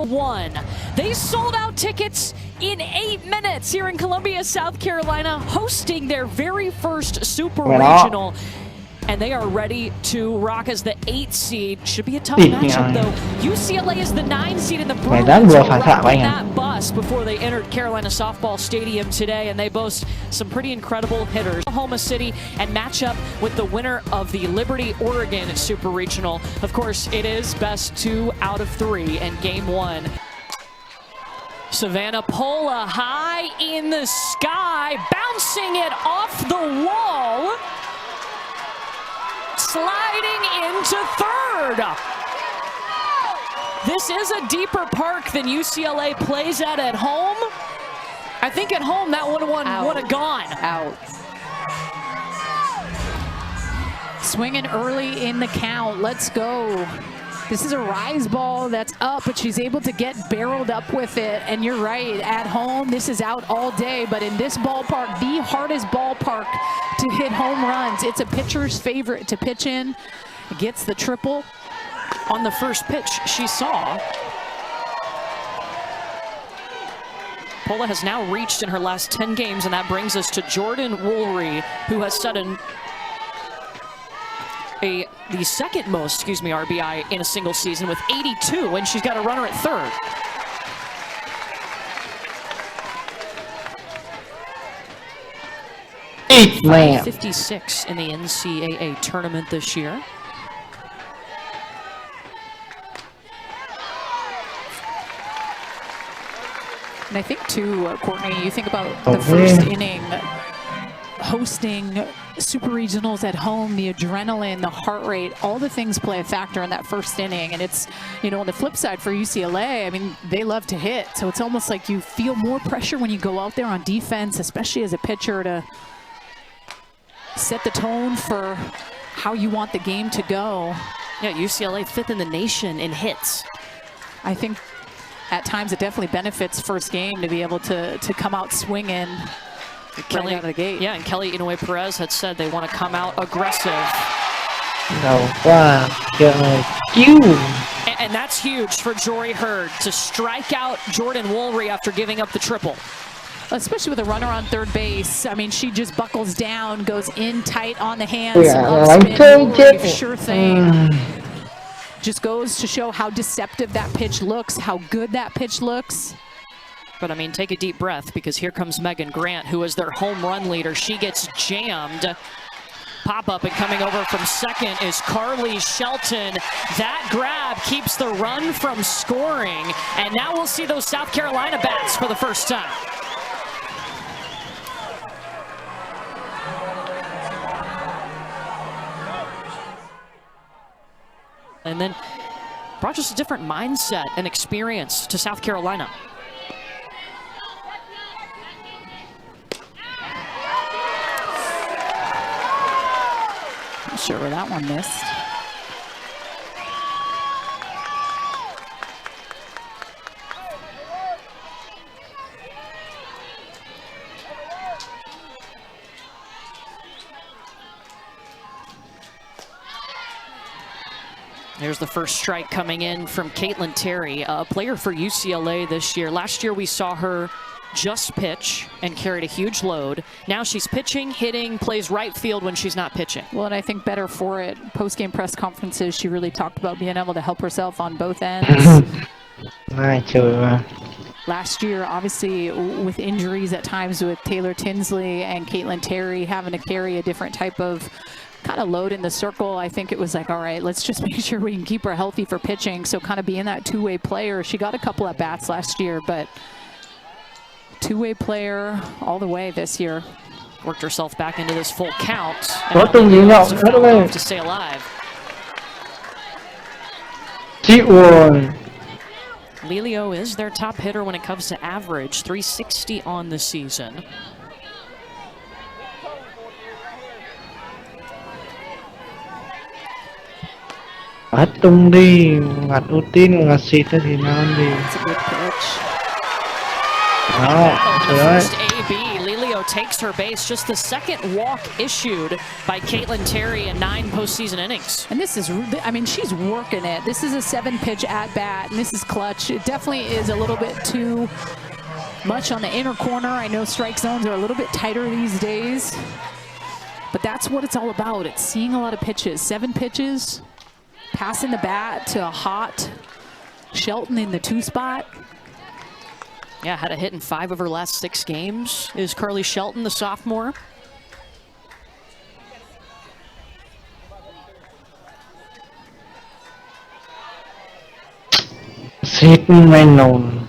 One. They sold out tickets in 8 minutes here in Columbia, South Carolina, hosting their very first Super Regional. And they are ready to rock as the 8 seed. Should be a tough matchup, though. UCLA is the 9 seed, and the Bruins are rocking that bus before they entered Carolina Softball Stadium today, and they boast some pretty incredible hitters. Oklahoma City and match up with the winner of the Liberty, Oregon Super Regional. Of course, it is best 2 out of 3 in Game 1. Savannah Pola high in the sky, bouncing it off the wall. Sliding into third. This is a deeper park than UCLA plays at home. I think at home that would have gone. Out. Swinging early in the count. Let's go. This is a rise ball that's up, but she's able to get barreled up with it. And you're right, at home, this is out all day. But in this ballpark, the hardest ballpark to hit home runs. It's a pitcher's favorite to pitch in. Gets the triple on the first pitch she saw. Pola has now reached in her last 10 games, and that brings us to Jordan Woolry, who has set the second most, RBI in a single season with 82, and she's got a runner at third. Man. 56 in the NCAA tournament this year. And I think too, Courtney, you think about the first inning, hosting Super Regionals at home, the adrenaline, the heart rate, all the things play a factor in that first inning. And it's, on the flip side for UCLA, I mean, they love to hit. So it's almost like you feel more pressure when you go out there on defense, especially as a pitcher, to set the tone for how you want the game to go. Yeah, UCLA 5th in the nation in hits. I think at times it definitely benefits first game to be able to come out swinging right out of the gate. Yeah, and Kelly Inoue Perez had said they want to come out aggressive. And that's huge for Jory Hurd to strike out Jordan Woolry after giving up the triple. Especially with a runner on third base. I mean, she just buckles down, goes in tight on the hands. Yeah, sure thing. Just goes to show how deceptive that pitch looks, how good that pitch looks. But I mean, take a deep breath, because here comes Megan Grant, who is their home run leader. She gets jammed. Pop up, and coming over from second is Carly Shelton. That grab keeps the run from scoring. And now we'll see those South Carolina bats for the first time. And then brought just a different mindset and experience to South Carolina. Not sure where that one missed. There's the first strike coming in from Caitlin Terry, a player for UCLA this year. Last year we saw her just pitch and carried a huge load. Now she's pitching, hitting, plays right field when she's not pitching. Well, and I think better for it. Post-game press conferences, she really talked about being able to help herself on both ends. Last year, obviously, with injuries at times with Taylor Tinsley and Caitlin Terry having to carry a different type of kind of load in the circle, I think it was like, all right, let's just make sure we can keep her healthy for pitching. So kind of being that two-way player. She got a couple at bats last year, but two-way player all the way this year. Worked herself back into this full count. To stay alive. Lilio is their top hitter when it comes to average, 360 on the season. Atung di, ngat utin, ngasih tadi naon di. It's a good pitch. Đó, Battle in trời the ơi. first AB. Lelio takes her base. Just the second walk issued by Caitlin Terry in 9 postseason innings. And this is, I mean, she's working it. This is a 7-pitch at-bat, and this is clutch. It definitely is a little bit too much on the inner corner. I know strike zones are a little bit tighter these days, but that's what it's all about. It's seeing a lot of pitches. 7 pitches, passing the bat to a hot Shelton in the 2 spot. Yeah, had a hit in 5 of her last 6 games. Is Carly Shelton, the sophomore. Sitting Reynolds.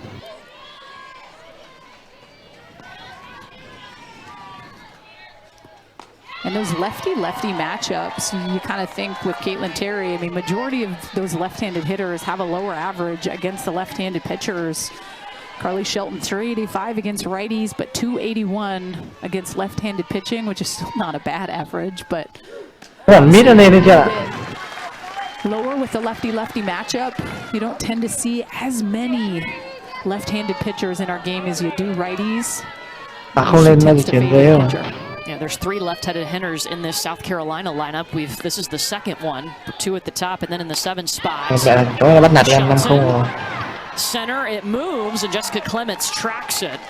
And those lefty-lefty matchups, you kind of think with Caitlin Terry, I mean, majority of those left-handed hitters have a lower average against the left-handed pitchers. Carly Shelton, 385 against righties, but 281 against left-handed pitching, which is still not a bad average, but Mid ở đây đấy chưa? lower with the lefty-lefty matchup. You don't tend to see as many left-handed pitchers in our game as you do righties. Không lên mấy cái chuyện đấy không? Yeah, there's 3 left-handed hitters in this South Carolina lineup. This is the second one, 2 at the top, and then in the 7 spot. Chỗ này bắt nạt em 5-0 rồi. Center, it moves, and Jessica Clements tracks it.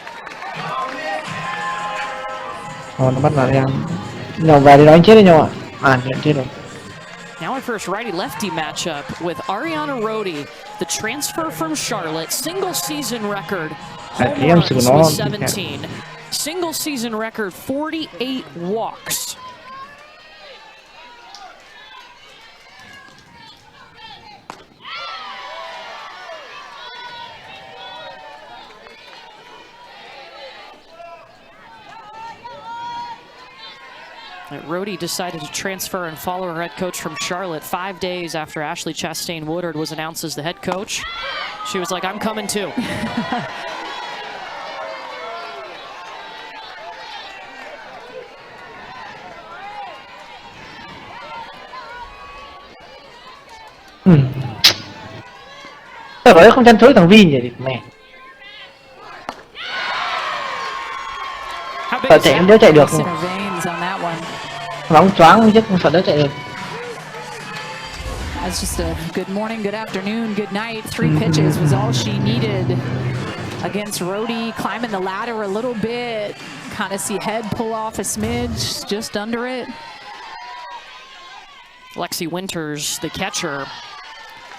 Nó bắt nạt em. Nhau về đi đó anh chết đi nhau ạ. À, nhận chết rồi. Now our first righty-lefty matchup with Ariana Rodi, the transfer from Charlotte, single season record, home runs with 17. Single season record, 48 walks. Rodi decided to transfer and follow her head coach from Charlotte 5 days after Ashley Chastain Woodard was announced as the head coach. She was like, I'm coming too. Sao vậy không tranh chối thằng Vin vậy mẹ? Sợ chạy em đéo chạy được không? Bóng choáng chứ không sợ đéo chạy được. That's just a good morning, good afternoon, good night. 3 pitches was all she needed against Rodi. Climbing the ladder a little bit. Kind of see head pull off a smidge, just under it. Lexi Winters, the catcher.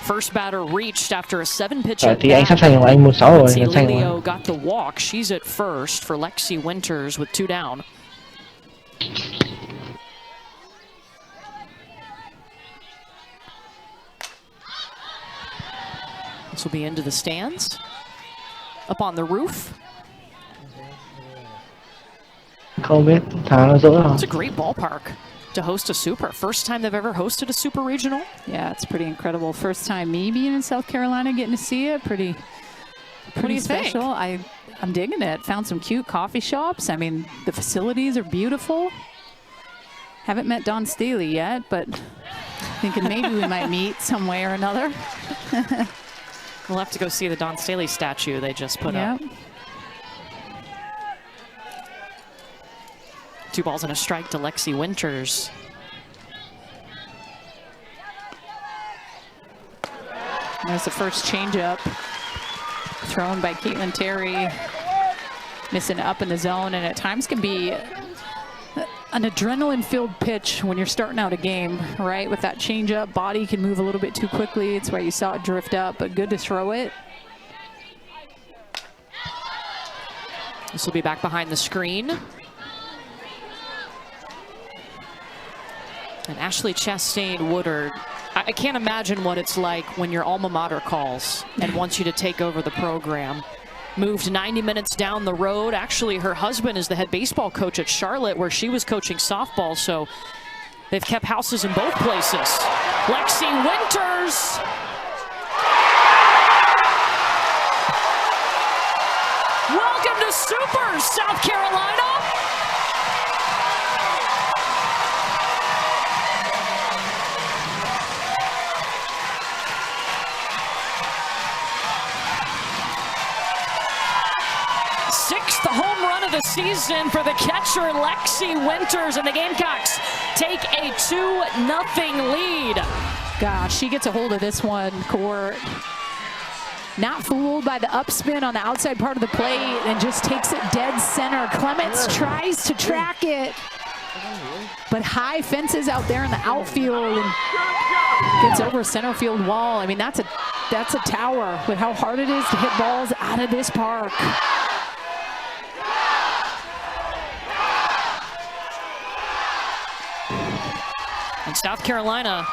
First batter reached after a 7-pitch at Thì anh sắp xanh rồi, anh 1-6 rồi, xanh rồi. Lelio got the walk. She's at first for Lexi Winters with 2 down. This will be into the stands. Up on the roof. Không biết, thằng nó dỡ rồi. It's a great ballpark to host a super. First time they've ever hosted a super regional. Yeah, it's pretty incredible. First time me being in South Carolina, getting to see it. Pretty What do you special. think? I'm digging it. Found some cute coffee shops. I mean, the facilities are beautiful. Haven't met Don Staley yet, but thinking maybe we might meet some way or another. We'll have to go see the Don Staley statue they just put up. 2 balls and a strike to Lexi Winters. There's the first changeup thrown by Caitlin Terry, missing up in the zone, and at times can be an adrenaline-filled pitch when you're starting out a game, right? With that changeup, body can move a little bit too quickly. It's why you saw it drift up, but good to throw it. This will be back behind the screen. And Ashley Chastain Woodard, I can't imagine what it's like when your alma mater calls and wants you to take over the program. Moved 90 minutes down the road. Actually, her husband is the head baseball coach at Charlotte, where she was coaching softball, so they've kept houses in both places. Lexi Winters. Welcome to Super South Carolina. 6th home run of the season for the catcher Lexi Winters, and the Gamecocks take a 2-0 lead. Gosh, she gets a hold of this one, Court. Not fooled by the upspin on the outside part of the plate and just takes it dead center. Clements tries to track it, but high fences out there in the outfield and gets over center field wall. I mean, that's a tower with how hard it is to hit balls out of this park. And South Carolina,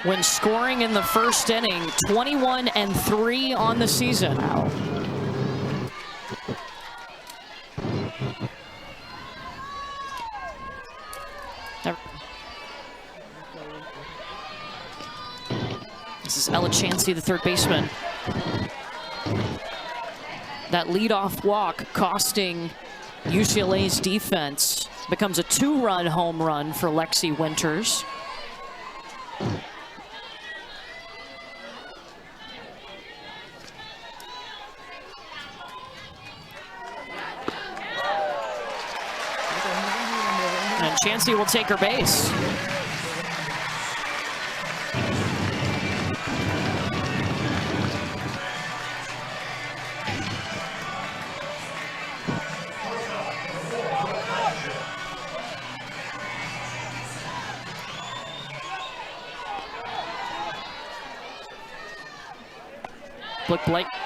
when scoring in the first inning, 21-3 on the season. Wow. This is Ella Chansey, the third baseman. That leadoff walk costing UCLA's defense. Becomes a 2-run home run for Lexi Winters. And Chansey will take her base.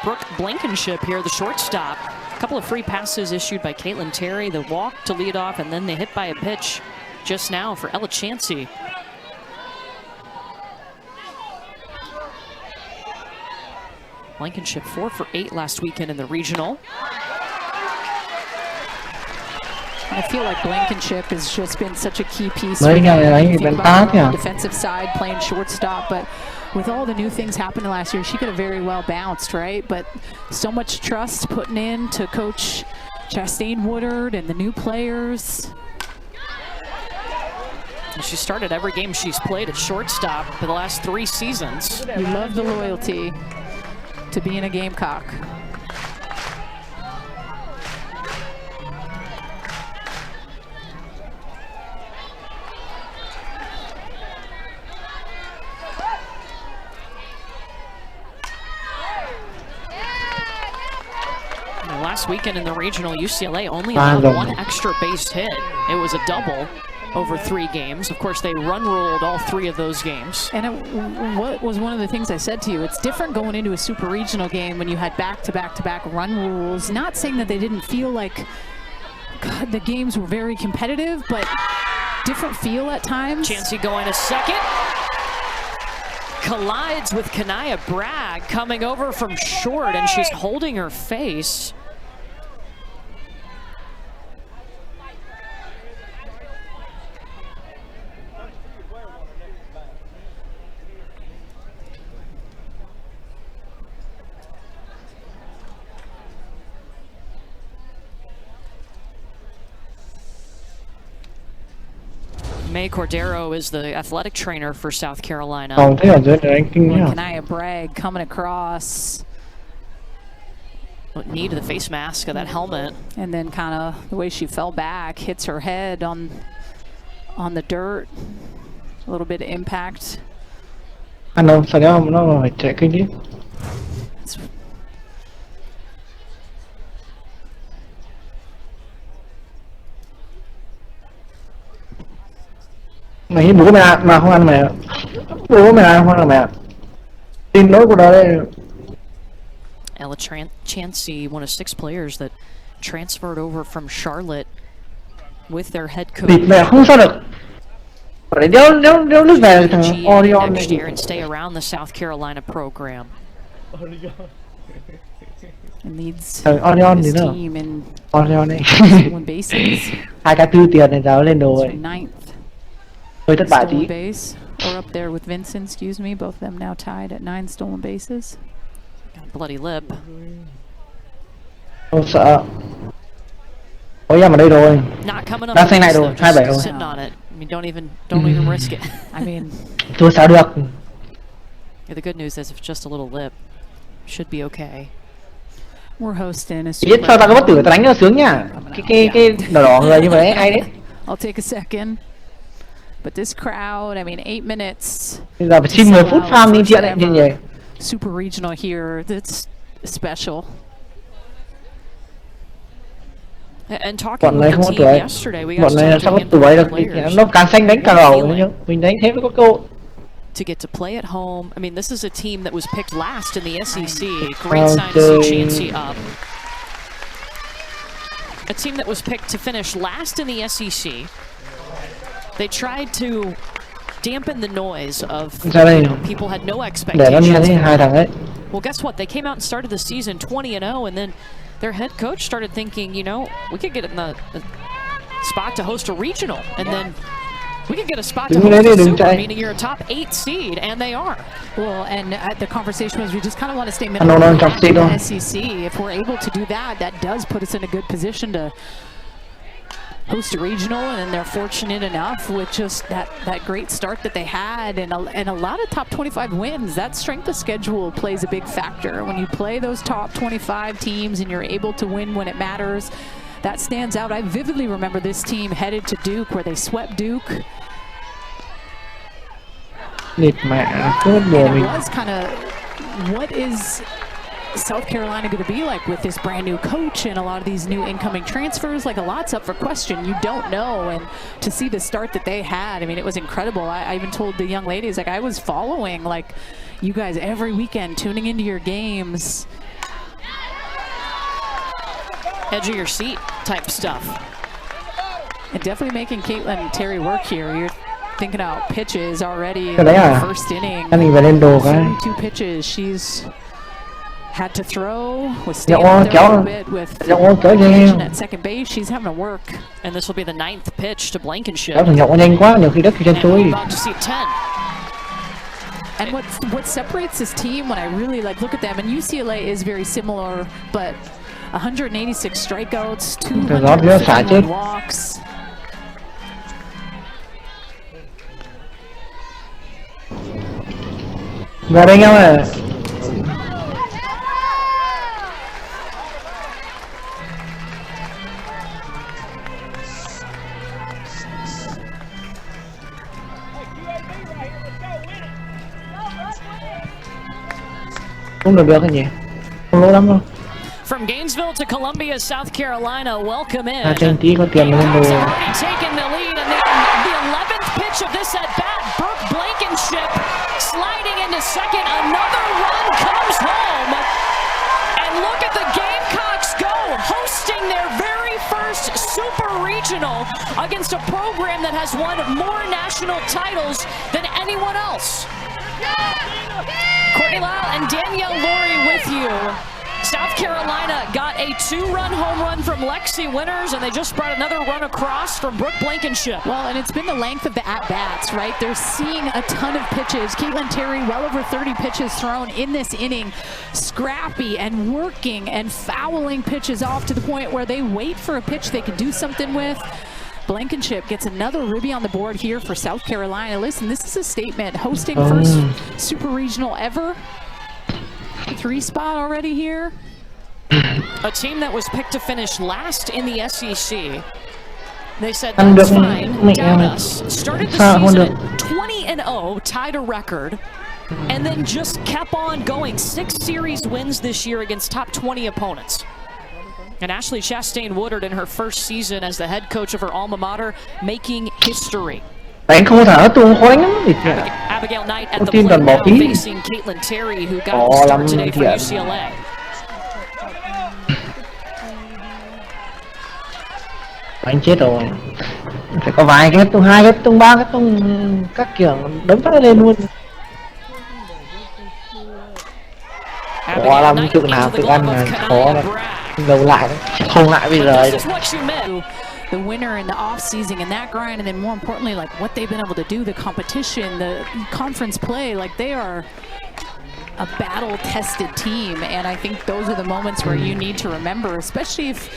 Brooke Blankenship here, the shortstop. A couple of free passes issued by Caitlin Terry. The walk to lead off, and then they hit by a pitch just now for Ella Chansey. Blankenship 4 for 8 last weekend in the regional. I feel like Blankenship has just been such a key piece. Mới ngày You ấy think bên about tá her thế on à? the defensive side, playing shortstop, but with all the new things happening last year, she could have very well bounced, right? But so much trust putting in to Coach Chastain Woodard and the new players. And she started every game she's played at shortstop for the last 3 seasons. You love the loyalty to being a Gamecock. Last weekend in the regional, UCLA only allowed 1 extra base hit. It was a double over 3 games. Of course, they run ruled all 3 of those games. And what was one of the things I said to you, it's different going into a super regional game when you had back-to-back-to-back run rules. Not saying that they didn't feel like, God, the games were very competitive, but different feel at times. Chansey going to second. Collides with Kanaya Bragg coming over from short, and she's holding her face. May Cordero is the athletic trainer for South Carolina. Còn thế ở dưới ranking nhá. Kanaya Bragg coming across. Knee to the face mask of that helmet. And then kind of the way she fell back, hits her head on the dirt. A little bit of impact. Anh đâu, sao đó nó phải chạy kinh đi. Mày bố mày mà không ăn mày, bố mày không ăn mày. Tin lỗi của đó đây. Ella Chansey, one of 6 players that transferred over from Charlotte with their head coach. Địt mẹ không sao được. Để đéo nước về thằng Orion next này. year and stay around the South Carolina program. And leads Orion his gì nữa? team in Orion này. stolen bases. 2 cái tư tiền này giáo lên đồ rồi. 9th. Hơi thất bại tí. Stolen base. Or up there with Vincent, excuse me. Both of them now tied at 9 stolen bases. Bloody lip. Không sợ. Ôi em ở đây rồi. Not coming up. Đang xanh này though, rồi, just 27 rồi. sitting on it. I mean, don't even risk it. I mean, Thôi sao được. The good news is, if it's just a little lip, should be okay. We're hosting a Chị biết sao tao có bất tử tao đánh nó sướng nha. Cái đỏ đỏ người như vậy hay đấy. I'll take a second. But this crowd, I mean, 8 minutes. Bây giờ phải xin 10 phút farm đi chuyện này gì. Super regional here, that's special. And talking with the team yesterday, we got to talk to the young players. Nó càng xanh đánh càng đầu nhá. Mình đánh thế mới có cơ hội. To get to play at home. I mean, this is a team that was picked last in the SEC. Great sign to see Chansey up. A team that was picked to finish last in the SEC. They tried to dampen the noise of people had no expectations. Well, guess what? They came out and started the season 20-0, and then their head coach started thinking, you know, we could get in the spot to host a regional, and then we could get a spot to host a super, meaning you're a top 8 seed, and they are. Well, and the conversation was we just kind of want to stay minimum in the SEC. If we're able to do that, that does put us in a good position to host a regional, and then they're fortunate enough with just that great start that they had, and a lot of top 25 wins. That strength of schedule plays a big factor. When you play those top 25 teams and you're able to win when it matters, that stands out. I vividly remember this team headed to Duke where they swept Duke. And it was kind of, what is South Carolina going to be like with this brand new coach and a lot of these new incoming transfers? Like, a lot's up for question. You don't know. And to see the start that they had, I mean, it was incredible. I even told the young ladies, like, I was following, like, you guys every weekend, tuning into your games. Edge of your seat type stuff. And definitely making Caitlin and Terry work here. You're thinking about pitches already in the first inning. 32 pitches. She's had to throw, was standing there a little bit with at second base. She's having to work. And this will be the 9th pitch to Blankenship. And we're about to see 10. And what separates this team, when I really look at them, and UCLA is very similar, but 186 strikeouts, 251 walks. Vào đây nhau à. Không được cái gì. Không lỗ lắm đâu. From Gainesville to Columbia, South Carolina, welcome in. Trên tí có tiền lên đồ. Taking the lead, and the 11th pitch of this at bat, Brooke Blankenship sliding into second. Another run comes home, and look at the Gamecocks go, hosting their very first super regional against a program that has won more national titles than anyone else. Courtney Lyle and Danielle Laurie with you. South Carolina got a 2-run home run from Lexi Winters, and they just brought another run across from Brooke Blankenship. Well, and it's been the length of the at-bats, right? They're seeing a ton of pitches. Caitlin Terry, well over 30 pitches thrown in this inning. Scrappy and working and fouling pitches off to the point where they wait for a pitch they can do something with. Blankenship gets another ribby on the board here for South Carolina. Listen, this is a statement. Hosting first super regional ever. 3 spot already here. A team that was picked to finish last in the SEC. They said, that's fine, doubt us. Started the season at 20-0, tied a record, and then just kept on going. 6 series wins this year against top 20 opponents. And Ashley Chastain-Woodard in her first season as the head coach of her alma mater, making history. Abigail Knight at the plate now facing Caitlin Terry, who got the start today for UCLA. Anh chết rồi. Phải có vài cái tung, 2 cái tung, 3 cái tung, các kiểu đấm phát lên luôn. Quá lắm, tự nào tự ăn là khó đấy. Lâu lại đấy, không lại bây giờ. The winner in the off-season and that grind, and then more importantly, like what they've been able to do, the competition, the conference play, like they are a battle-tested team, and I think those are the moments where you need to remember, especially if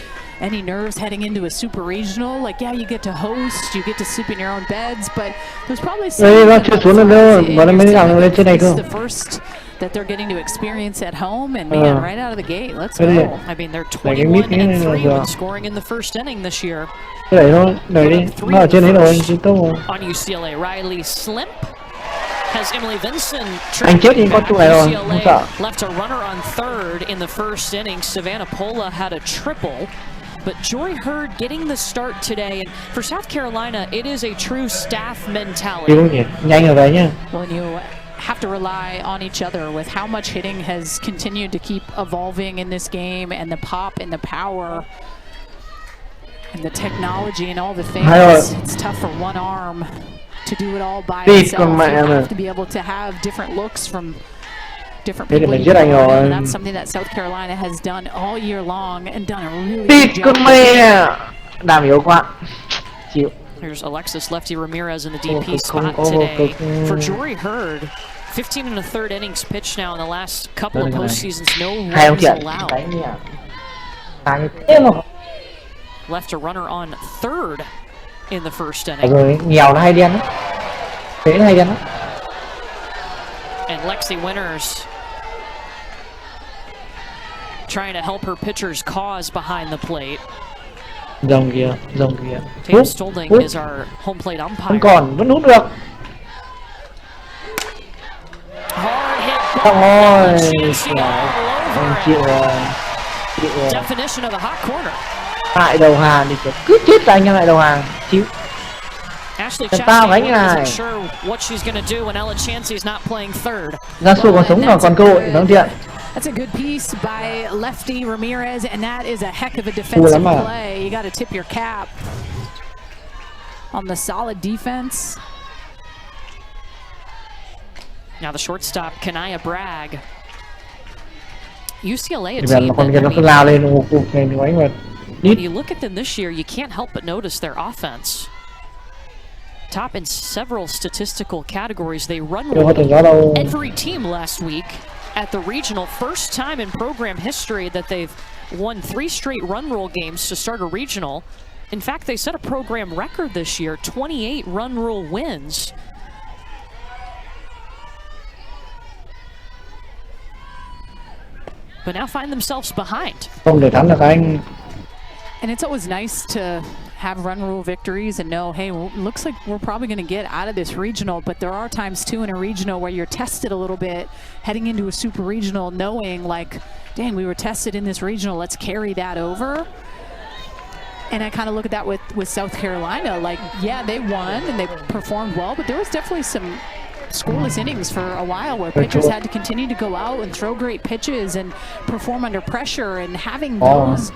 any nerves heading into a super regional. Like, yeah, you get to host, you get to sleep in your own beds, but there's probably some. This is the first that they're getting to experience at home, and man, right out of the gate, let's go. I mean, they're 21-3 when scoring in the first inning this year. Cái đấy thôi, đẩy đi, nó ở trên đấy rồi, chứ tốt rồi. On UCLA, Riley Slimp has Emily Vinson. Anh chết thì có tụi này rồi, không sợ. Left a runner on third in the first inning. Savannah Pola had a triple. But Joy Hurd getting the start today, and for South Carolina, it is a true staff mentality. Nhanh rồi đấy nhá. Well, you have to rely on each other with how much hitting has continued to keep evolving in this game, and the pop and the power and the technology and all the things. It's tough for one arm to do it all by itself. You have to be able to have different looks from different people. And that's something that South Carolina has done all year long and done a really good job. Đàm yếu quá. Chịu. Here's Alexis Lefty Ramirez in the DP spot today for Jory Hurd. 15 and a third innings pitched now in the last couple of postseasons. No runs allowed. Left a runner on third in the first inning. Rồi nghèo nó hay đen đó. Thế nó hay đen đó. And Lexi Winters trying to help her pitcher's cause behind the plate. Rồng kìa. Tatum Stolding is our home plate umpire. Vẫn còn, vẫn hút được. Hard hit. Ôi, chịu rồi. Definition of the hot corner. Hại đầu hàng thì cứ chết là anh em lại đầu hàng. Chịu. Ashley Chastain isn't sure what she's going to do when Ella Chansey's not playing third. Ra sổ còn sống còn cơ hội thắng thiện. That's a good piece by Lefty Ramirez, and that is a heck of a defensive play. You got to tip your cap on the solid defense. Now the shortstop, Kanaya Bragg. UCLA, a team when you look at them this year, you can't help but notice their offense. Top in several statistical categories. They run every team last week at the regional. First time in program history that they've won 3 straight run rule games to start a regional. In fact, they set a program record this year, 28 run rule wins. But now find themselves behind. And it's always nice to have run rule victories and know, hey, well, looks like we're probably going to get out of this regional, but there are times too in a regional where you're tested a little bit heading into a super regional, knowing like, dang, we were tested in this regional, let's carry that over. And I kind of look at that with South Carolina, like, yeah, they won and they performed well, but there was definitely some scoreless innings for a while where pitchers had to continue to go out and throw great pitches and perform under pressure, and having those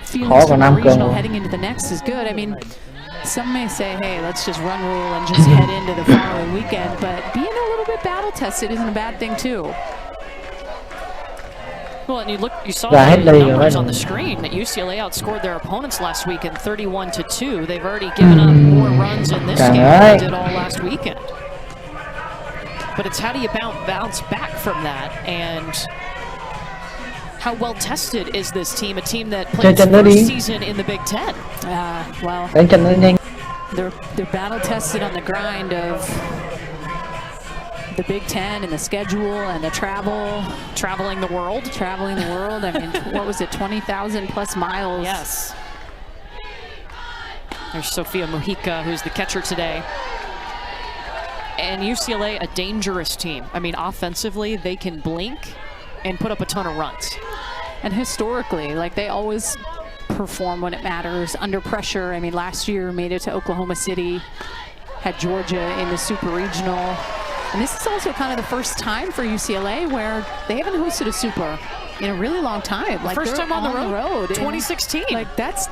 feelings from the regional heading into the next is good. I mean, some may say, hey, let's just run rule and just head into the following weekend, but being a little bit battle tested isn't a bad thing too. Well, and you saw the numbers on the screen that UCLA outscored their opponents last weekend 31-2. They've already given up more runs in this game than they did all last weekend. But it's how do you bounce back from that, and how well tested is this team? A team that played its first season in the Big Ten. Well, they're battle tested on the grind of the Big Ten and the schedule and the traveling the world. I mean, what was it, 20,000 plus miles? Yes. There's Sophia Mujica, who's the catcher today. And UCLA, a dangerous team. I mean, offensively, they can blink and put up a ton of runs. And historically, like, they always perform when it matters, under pressure. I mean, last year made it to Oklahoma City, had Georgia in the super regional. And this is also kind of the first time for UCLA where they haven't hosted a super in a really long time. Like, first time on the road, 2016. Like, that's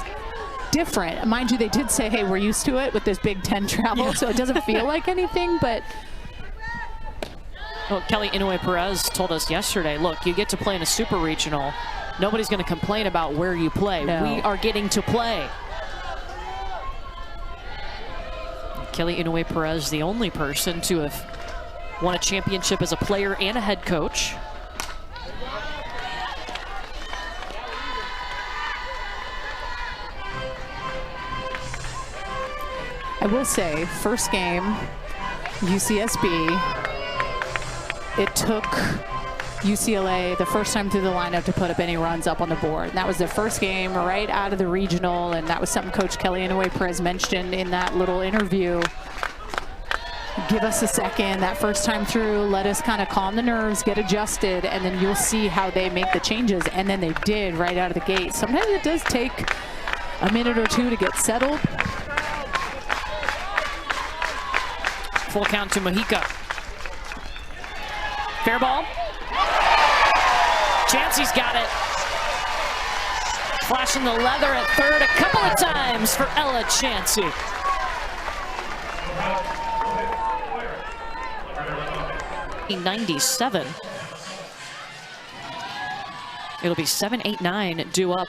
different. Mind you, they did say, hey, we're used to it with this Big Ten travel, so it doesn't feel like anything, but... Well, Kelly Inoue Perez told us yesterday, look, you get to play in a super regional. Nobody's going to complain about where you play. No. We are getting to play. Kelly Inoue Perez, the only person to have won a championship as a player and a head coach. I will say, first game, UCSB, it took UCLA the first time through the lineup to put up any runs up on the board. And that was their first game right out of the regional, and that was something Coach Kelly Inouye-Perez mentioned in that little interview. Give us a second, that first time through, let us kind of calm the nerves, get adjusted, and then you'll see how they make the changes. And then they did right out of the gate. Sometimes it does take a minute or two to get settled. Full count to Mojica. Fair ball. Chansey's got it. Flashing the leather at third a couple of times for Ella Chansey. .97. It'll be 7-8-9 due up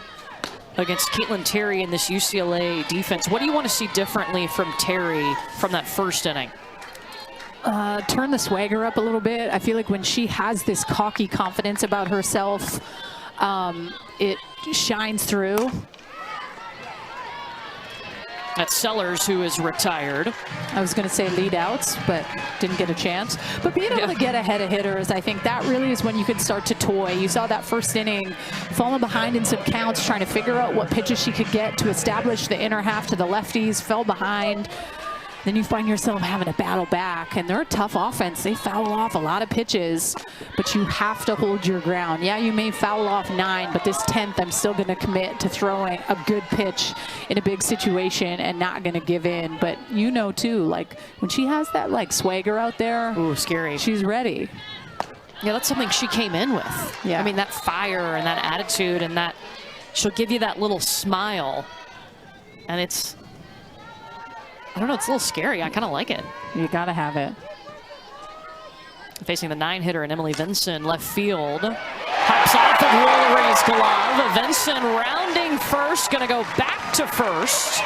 against Caitlin Terry in this UCLA defense. What do you want to see differently from Terry from that first inning? Turn the swagger up a little bit. I feel like when she has this cocky confidence about herself, it shines through. That's Sellers, who is retired. I was going to say lead outs, but didn't get a chance. But being able to get ahead of hitters, I think that really is when you can start to toy. You saw that first inning, falling behind in some counts, trying to figure out what pitches she could get to establish the inner half to the lefties, fell behind. Then you find yourself having to battle back, and they're a tough offense. They foul off a lot of pitches, but you have to hold your ground. Yeah, you may foul off 9, but this 10th, I'm still going to commit to throwing a good pitch in a big situation and not going to give in. But you know, too, like when she has that like swagger out there, ooh, scary. She's ready. Yeah, that's something she came in with. Yeah. I mean, that fire and that attitude and that, she'll give you that little smile, and it's, I don't know, it's a little scary. I kind of like it. You got to have it. Facing the 9-hitter and Emily Vinson, left field. Hops off of Woolry's glove. Vinson rounding first, going to go back to first.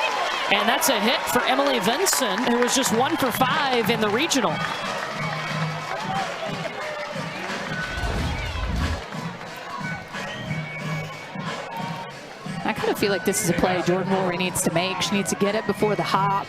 And that's a hit for Emily Vinson, who was just 1 for 5 in the regional. I kind of feel like this is a play Jordan Woolry needs to make. She needs to get it before the hop.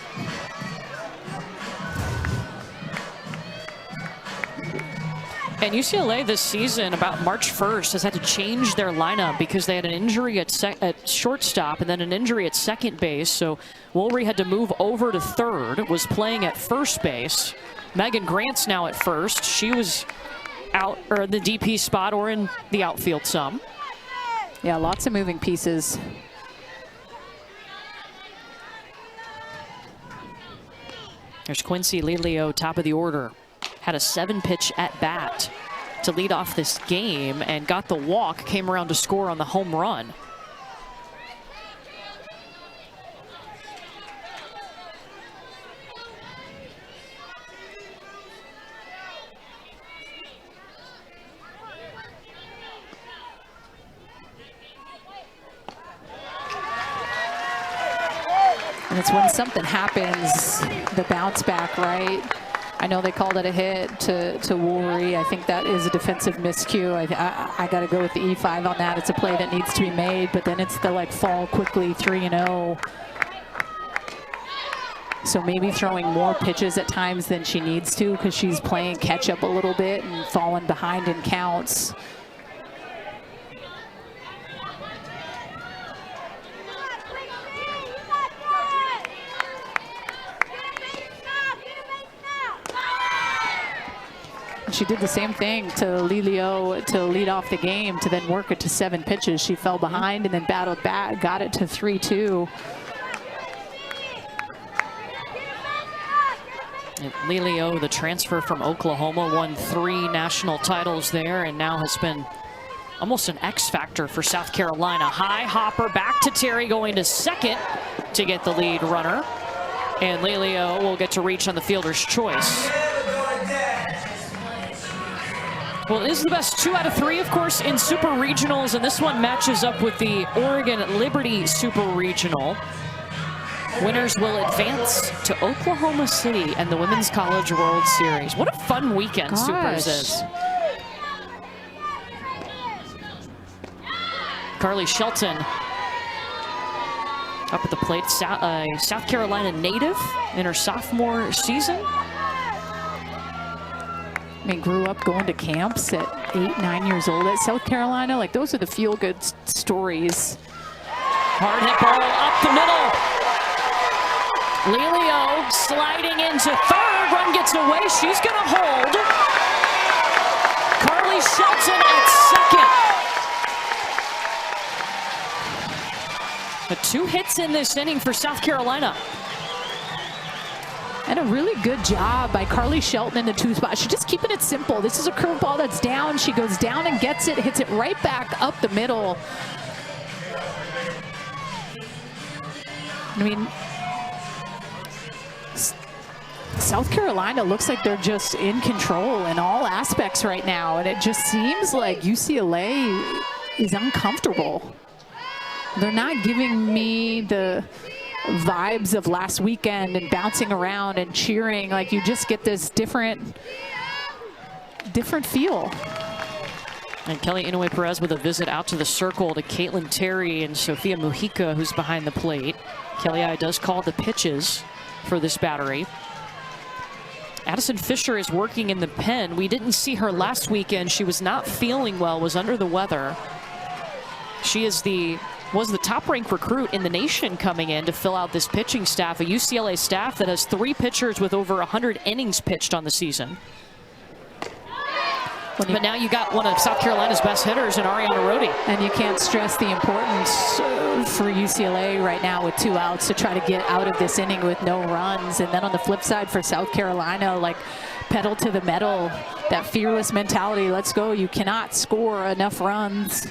And UCLA this season, about March 1st, has had to change their lineup because they had an injury at shortstop and then an injury at second base. So Woolry had to move over to third, was playing at first base. Megan Grant's now at first. She was out, or in the DP spot or in the outfield some. Yeah, lots of moving pieces. There's Quincy Lilio, top of the order. Had a 7-pitch at bat to lead off this game and got the walk, came around to score on the home run. And it's when something happens, the bounce back, right? I know they called it a hit to Woolry. I think that is a defensive miscue. I got to go with the E5 on that. It's a play that needs to be made, but then it's the like fall quickly 3-0. So maybe throwing more pitches at times than she needs to because she's playing catch up a little bit and falling behind in counts. She did the same thing to Lilio to lead off the game, to then work it to 7 pitches. She fell behind and then battled back, got it to 3-2. Lilio, the transfer from Oklahoma, won 3 national titles there and now has been almost an X factor for South Carolina. High hopper back to Terry, going to second to get the lead runner. And Lilio will get to reach on the fielder's choice. Well, it is the best 2 out of 3, of course, in Super Regionals, and this one matches up with the Oregon Liberty Super Regional. Winners will advance to Oklahoma City and the Women's College World Series. What a fun weekend Supers is. Carly Shelton up at the plate, South Carolina native in her sophomore season. Courtney grew up going to camps at 8, 9 years old at South Carolina. Like, those are the feel-good stories. Hard hit ball up the middle. Lelio sliding into third. Run gets away. She's going to hold. Carly Shelton at second. The 2 hits in this inning for South Carolina. And a really good job by Carly Shelton in the 2 spot. She's just keeping it simple. This is a curveball that's down. She goes down and gets it, hits it right back up the middle. I mean, South Carolina looks like they're just in control in all aspects right now. And it just seems like UCLA is uncomfortable. They're not giving me the vibes of last weekend and bouncing around and cheering. Like, you just get this different feel. And Kelly Inoue Perez with a visit out to the circle to Caitlin Terry and Sofia Mujica, who's behind the plate. Kelly I does call the pitches for this battery. Addison Fisher is working in the pen. We didn't see her last weekend. She was not feeling well, was under the weather. She is was the top-ranked recruit in the nation coming in to fill out this pitching staff, a UCLA staff that has 3 pitchers with over 100 innings pitched on the season. But now you got one of South Carolina's best hitters in Ariana Rodi. And you can't stress the importance for UCLA right now with 2 outs to try to get out of this inning with no runs. And then on the flip side for South Carolina, like, pedal to the metal, that fearless mentality. Let's go. You cannot score enough runs.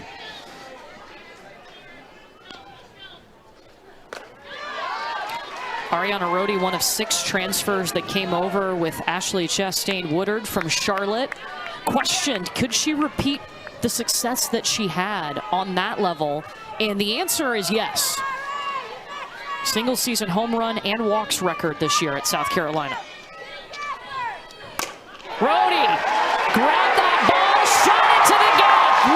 Ariana Rodi, one of 6 transfers that came over with Ashley Chastain Woodard from Charlotte. Questioned, could she repeat the success that she had on that level? And the answer is yes. Single season home run and walks record this year at South Carolina. Rodi grabbed that ball, shot it to the gap.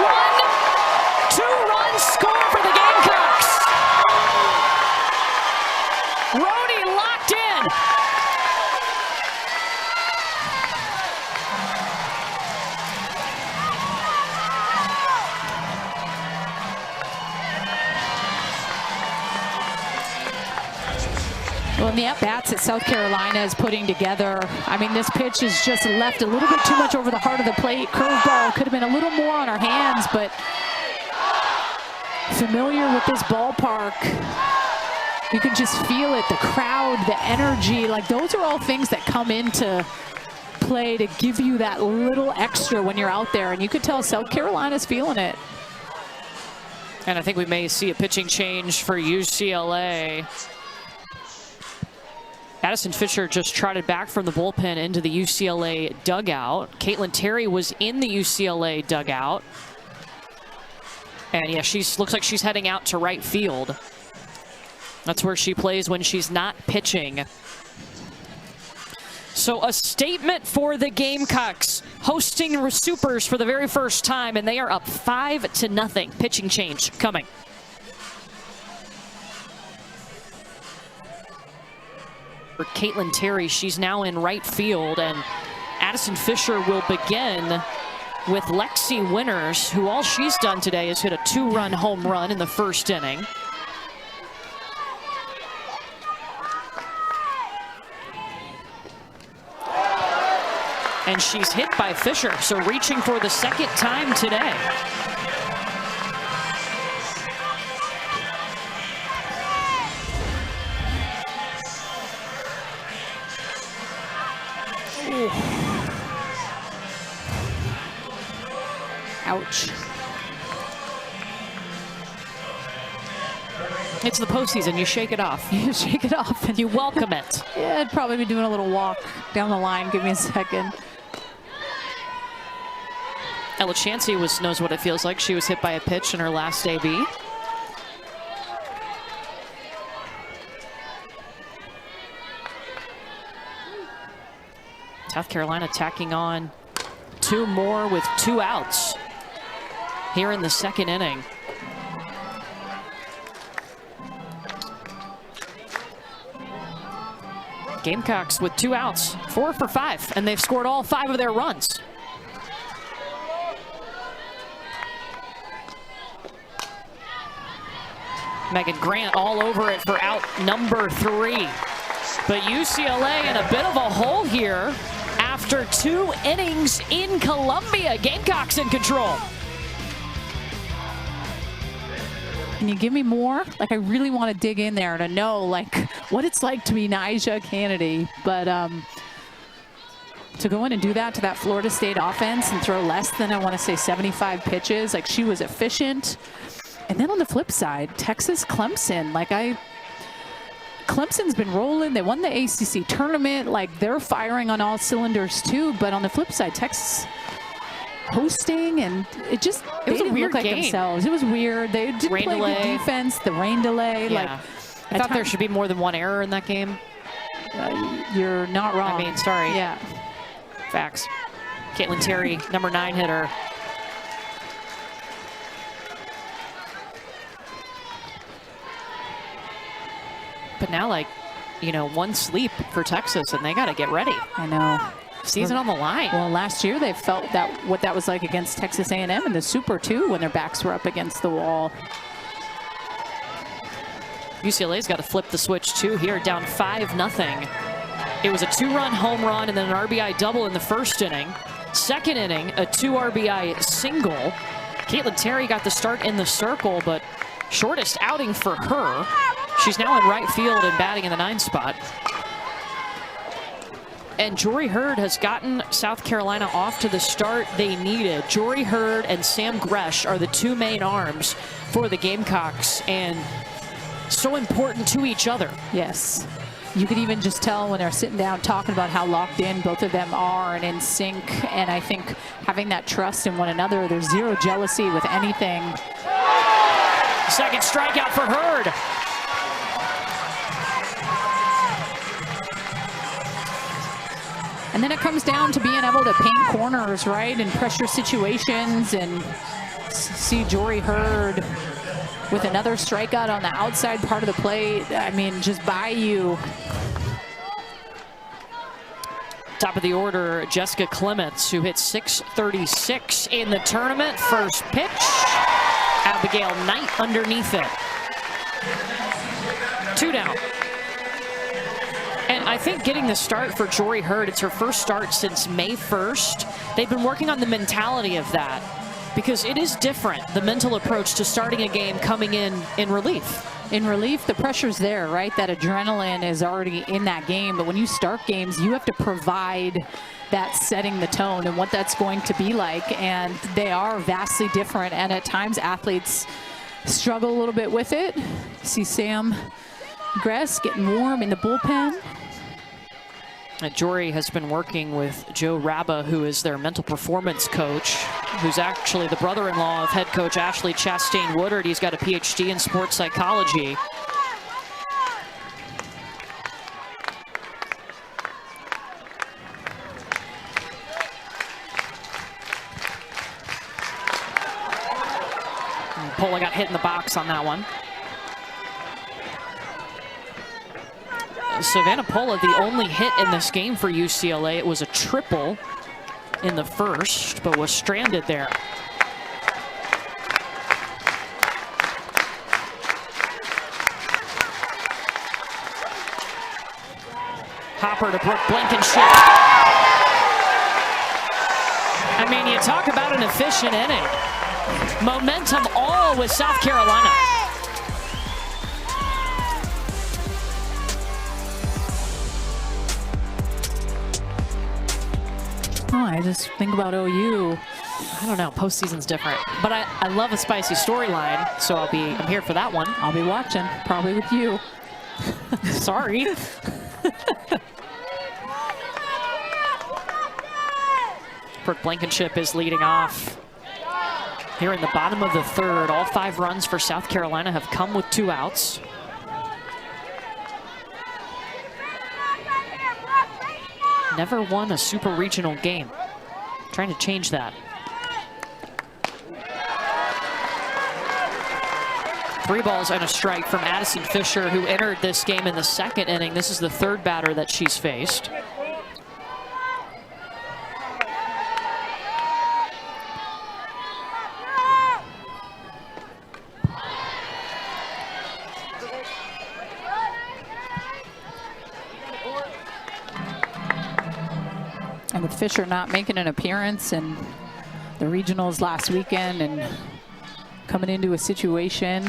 1-2-run score for the Gamecocks. Rodi locked in. Well, in the at-bats that South Carolina is putting together, I mean, this pitch is just left a little bit too much over the heart of the plate. Curveball could have been a little more on our hands, but familiar with this ballpark, you can just feel it, the crowd, the energy. Like, those are all things that come into play to give you that little extra when you're out there, and you could tell South Carolina's feeling it. And I think we may see a pitching change for UCLA. Addison Fisher just trotted back from the bullpen into the UCLA dugout. Caitlin Terry was in the UCLA dugout. And yeah, looks like she's heading out to right field. That's where she plays when she's not pitching. So a statement for the Gamecocks, hosting the Supers for the very first time, and they are up 5-0. Pitching change coming. For Caitlin Terry, she's now in right field, and Addison Fisher will begin with Lexi Winters, who all she's done today is hit a 2-run home run in the first inning. And she's hit by Fisher, so reaching for the second time today. Ooh. Ouch. It's the postseason. You shake it off. You shake it off and you welcome it. Yeah, I'd probably be doing a little walk down the line. Give me a second. Ella Chansey knows what it feels like. She was hit by a pitch in her last AB. South Carolina tacking on 2 more with 2 outs here in the second inning. Gamecocks with 2 outs, 4 for 5, and they've scored all 5 of their runs. Megan Grant all over it for out number 3. But UCLA in a bit of a hole here after 2 innings in Columbia. Gamecocks in control. Can you give me more? Like, I really want to dig in there to know, like, what it's like to be Nyjah Kennedy. But to go in and do that to that Florida State offense and throw less than, I want to say, 75 pitches, like, she was efficient. And then on the flip side, Texas Clemson, like, Clemson's been rolling. They won the ACC tournament. Like, they're firing on all cylinders too. But on the flip side, Texas hosting, and it was a weird game. Themselves. It was weird. They didn't play good defense. The rain delay. Yeah. Like, I thought there should be more than 1 error in that game. You're not wrong. I mean, sorry. Yeah. Facts. Caitlin Terry, number 9 hitter. But now, like, you know, 1 sleep for Texas, and they got to get ready. I know. Season on the line. Well, last year they felt what that was like against Texas A&M in the Super too, when their backs were up against the wall. UCLA's got to flip the switch too here, down 5-0. It was a 2-run home run and then an RBI double in the first inning. Second inning, a 2 RBI single. Caitlin Terry got the start in the circle, but shortest outing for her. She's now in right field and batting in the 9 spot. And Jory Hurd has gotten South Carolina off to the start they needed. Jory Hurd and Sam Gresh are the 2 main arms for the Gamecocks, and so important to each other. Yes. You could even just tell when they're sitting down talking about how locked in both of them are and in sync. And I think having that trust in one another, there's zero jealousy with anything. Second strikeout for Hurd. And then it comes down to being able to paint corners, right, in pressure situations, and see Jory Hurd with another strikeout on the outside part of the plate. I mean, just by you. Top of the order, Jessica Clements, who hit .636 in the tournament. First pitch, Abigail Knight underneath it. 2 down. And I think getting the start for Jory Hurd, it's her first start since May 1st. They've been working on the mentality of that, because it is different, the mental approach to starting a game coming in relief. In relief, the pressure's there, right? That adrenaline is already in that game. But when you start games, you have to provide that setting the tone and what that's going to be like. And they are vastly different. And at times, athletes struggle a little bit with it. See Sam Gress getting warm in the bullpen. Jory has been working with Joe Rabba, who is their mental performance coach, who's actually the brother-in-law of head coach Ashley Chastain Woodard. He's got a PhD in sports psychology. And Pola got hit in the box on that one. Savannah Pola, the only hit in this game for UCLA. It was a triple in the first, but was stranded there. Hopper to Brooke Blankenship. I mean, you talk about an efficient inning. Momentum all with South Carolina. Oh, I just think about OU. I don't know, postseason's different. But I love a spicy storyline, so I'm here for that one. I'll be watching, probably with you. Sorry. Brooke Blankenship is leading off. Here in the bottom of the third, all 5 runs for South Carolina have come with 2 outs. Never won a super regional game. Trying to change that. 3 balls and a strike from Addison Fisher, who entered this game in the 2nd inning. This is the 3rd batter that she's faced. Fisher not making an appearance in the regionals last weekend and coming into a situation.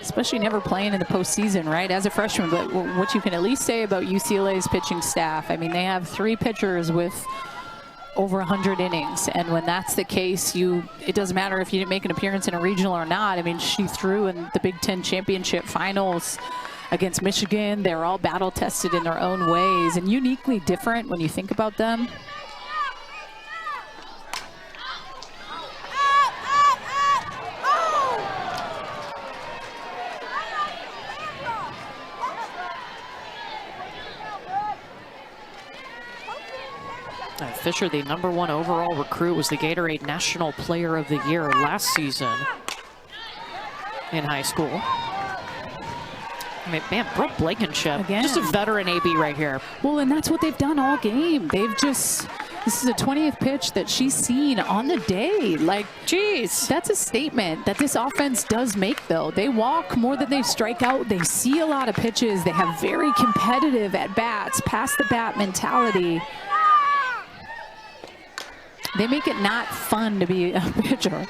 Especially never playing in the postseason, right, as a freshman. But what you can at least say about UCLA's pitching staff, I mean, they have 3 pitchers with over 100 innings. And when that's the case, it doesn't matter if you didn't make an appearance in a regional or not. I mean, she threw in the Big Ten championship finals against Michigan. They're all battle tested in their own ways and uniquely different when you think about them. Fisher, the #1 overall recruit, was the Gatorade National Player of the Year last season in high school. I mean, man, Brooke Blankenship, again, just a veteran AB right here. Well, and that's what they've done all game. They've just, this is a 20th pitch that she's seen on the day. Like, geez, that's a statement that this offense does make, though. They walk more than they strike out. They see a lot of pitches. They have very competitive at-bats, pass the bat mentality. They make it not fun to be a pitcher.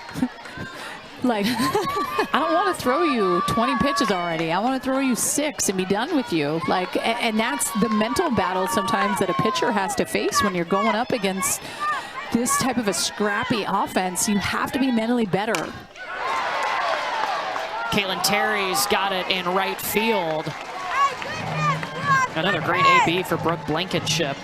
Like, I don't want to throw you 20 pitches already. I want to throw you 6 and be done with you. Like, and that's the mental battle sometimes that a pitcher has to face when you're going up against this type of a scrappy offense. You have to be mentally better. Caitlin Terry's got it in right field. Another great AB for Brooke Blankenship.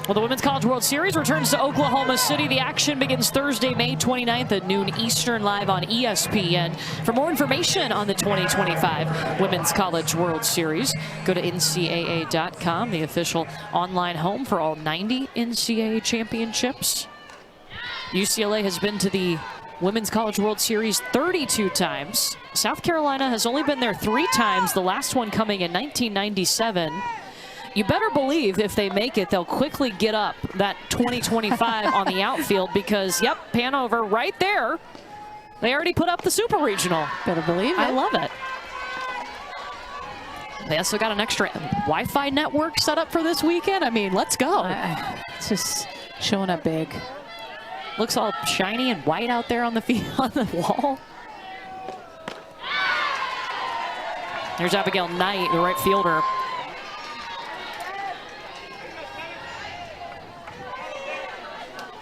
Well, the Women's College World Series returns to Oklahoma City. The action begins Thursday, May 29th at noon Eastern, live on ESPN. For more information on the 2025 Women's College World Series, go to ncaa.com, the official online home for all 90 NCAA championships. UCLA has been to the Women's College World Series 32 times. South Carolina has only been there 3 times, the last one coming in 1997. You better believe if they make it, they'll quickly get up that 2025 on the outfield because, yep, Hanover right there. They already put up the Super Regional. Better believe it. I love it. They also got an extra Wi-Fi network set up for this weekend. I mean, let's go. It's just showing up big. Looks all shiny and white out there on the field, on the wall. There's Abigail Knight, the right fielder.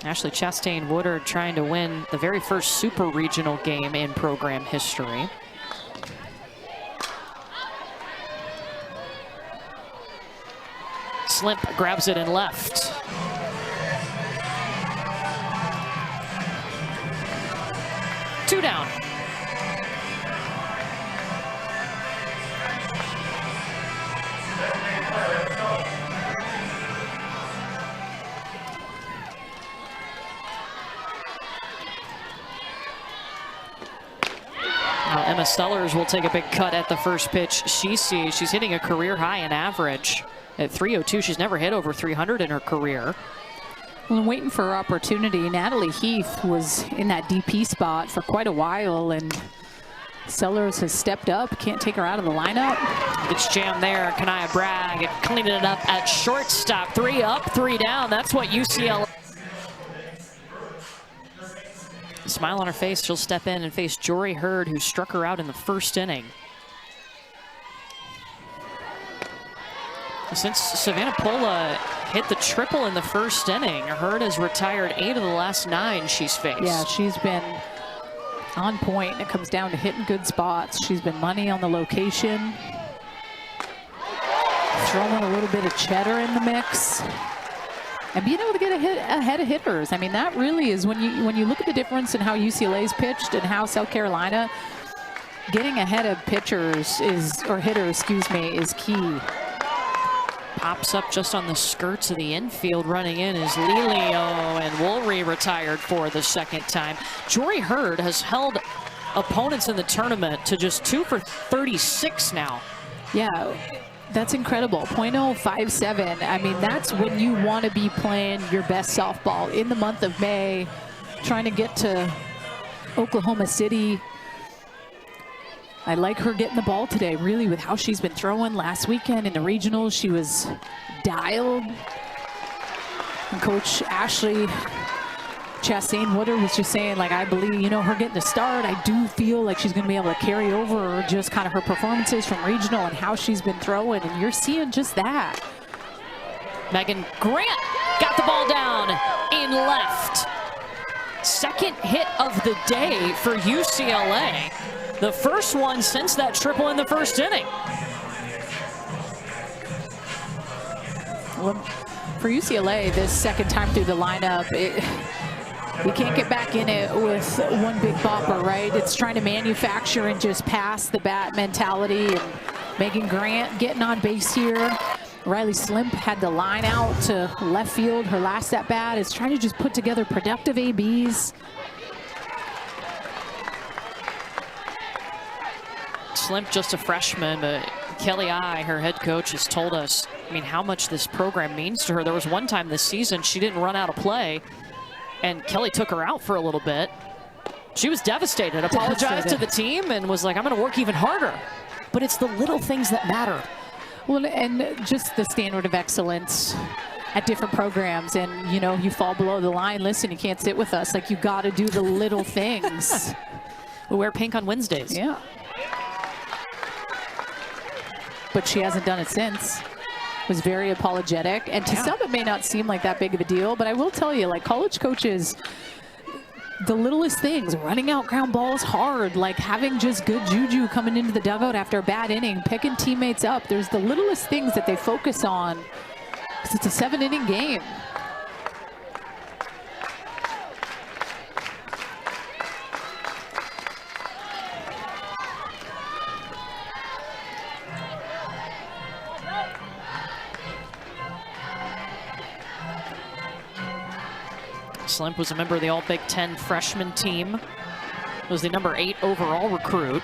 Ashley Chastain Woodard trying to win the very first Super Regional game in program history. Slimp grabs it in left. Two down. Emma Stellers will take a big cut at the first pitch she sees. She's hitting a career high in average at 302. She's never hit over 300 in her career. Well, I'm waiting for her opportunity. Natalie Heath was in that DP spot for quite a while, and Sellers has stepped up. Can't take her out of the lineup. It's jammed there. Kanaya Bragg cleaning it up at shortstop. 3 up, 3 down. That's what UCLA. Smile on her face, she'll step in and face Jory Hurd, who struck her out in the first inning. Since Savannah Pola hit the triple in the first inning, Hurd has retired 8 of the last 9 she's faced. Yeah, she's been on point. It comes down to hitting good spots. She's been money on the location. Throwing a little bit of cheddar in the mix. And being able to get ahead of hitters. I mean, that really is when you look at the difference in how UCLA's pitched and how South Carolina, getting ahead of pitchers or hitters, excuse me, is key. Pops up just on the skirts of the infield. Running in is Lilio, and Woolry retired for the second time. Jory Hurd has held opponents in the tournament to just 2 for 36 now. Yeah. That's incredible. .057. I mean, that's when you want to be playing your best softball in the month of May, trying to get to Oklahoma City. I like her getting the ball today, really, with how she's been throwing. Last weekend in the regionals, she was dialed. And Coach Ashley Chastain-Woodard was just saying, like, I believe, you know, her getting the start, I do feel like she's going to be able to carry over just kind of her performances from regional and how she's been throwing, and you're seeing just that. Megan Grant got the ball down in left. Second hit of the day for UCLA. The first one since that triple in the first inning. Well, for UCLA, this second time through the lineup, you can't get back in it with one big bopper, right? It's trying to manufacture and just pass the bat mentality. And Megan Grant getting on base here. Riley Slimp had the line out to left field. Her last at bat is trying to just put together productive ABs. Slimp just a freshman, but Kelly I, her head coach, has told us, I mean, how much this program means to her. There was one time this season she didn't run out of play, and Kelly took her out for a little bit. She was devastated, apologized to the team, and was like, I'm going to work even harder. But it's the little things that matter. Well, and just the standard of excellence at different programs. And, you know, you fall below the line, listen, you can't sit with us. Like, you got to do the little things. We wear pink on Wednesdays. Yeah. But she hasn't done it since. Was very apologetic, and to some it may not seem like that big of a deal, but I will tell you, like, college coaches, the littlest things, running out ground balls hard, like having just good juju coming into the dugout after a bad inning, picking teammates up. There's the littlest things that they focus on, because it's a 7-inning game. Slimp was a member of the All-Big Ten freshman team. Was the number 8 overall recruit.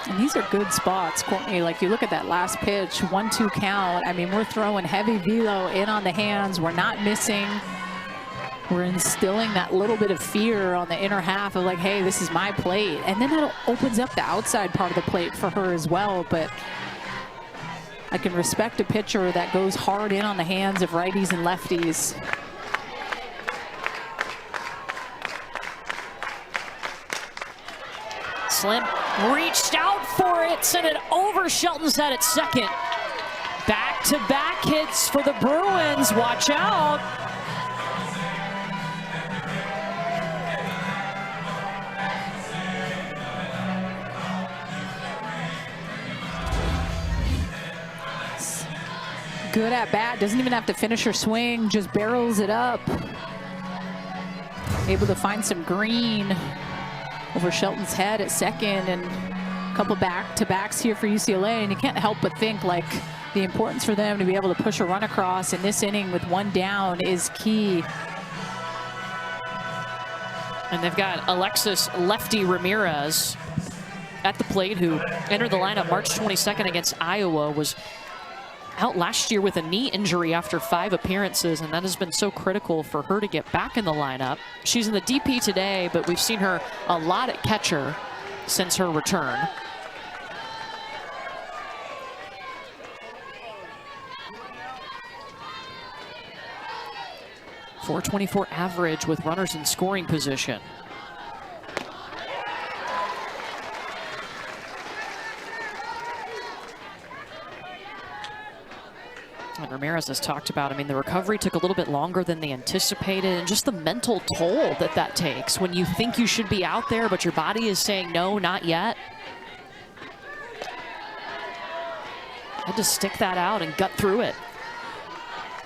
And these are good spots, Courtney. Like, you look at that last pitch, 1-2 count. I mean, we're throwing heavy velo in on the hands. We're not missing. We're instilling that little bit of fear on the inner half of, like, hey, this is my plate. And then that opens up the outside part of the plate for her as well. But I can respect a pitcher that goes hard in on the hands of righties and lefties. Slimp reached out for it, sent it over Shelton's head at second. Back-to-back hits for the Bruins. Watch out. Good at bat, doesn't even have to finish her swing, just barrels it up. Able to find some green over Shelton's head at second, and a couple back-to-backs here for UCLA, and you can't help but think, like, the importance for them to be able to push a run across in this inning with one down is key. And they've got Alexis Lefty Ramirez at the plate, who entered the lineup March 22nd against Iowa, was out last year with a knee injury after 5 appearances, and that has been so critical for her to get back in the lineup. She's in the DP today, but we've seen her a lot at catcher since her return. .424 average with runners in scoring position. And Ramirez has talked about, I mean, the recovery took a little bit longer than they anticipated, and just the mental toll that that takes when you think you should be out there, but your body is saying, no, not yet. Had to stick that out and gut through it.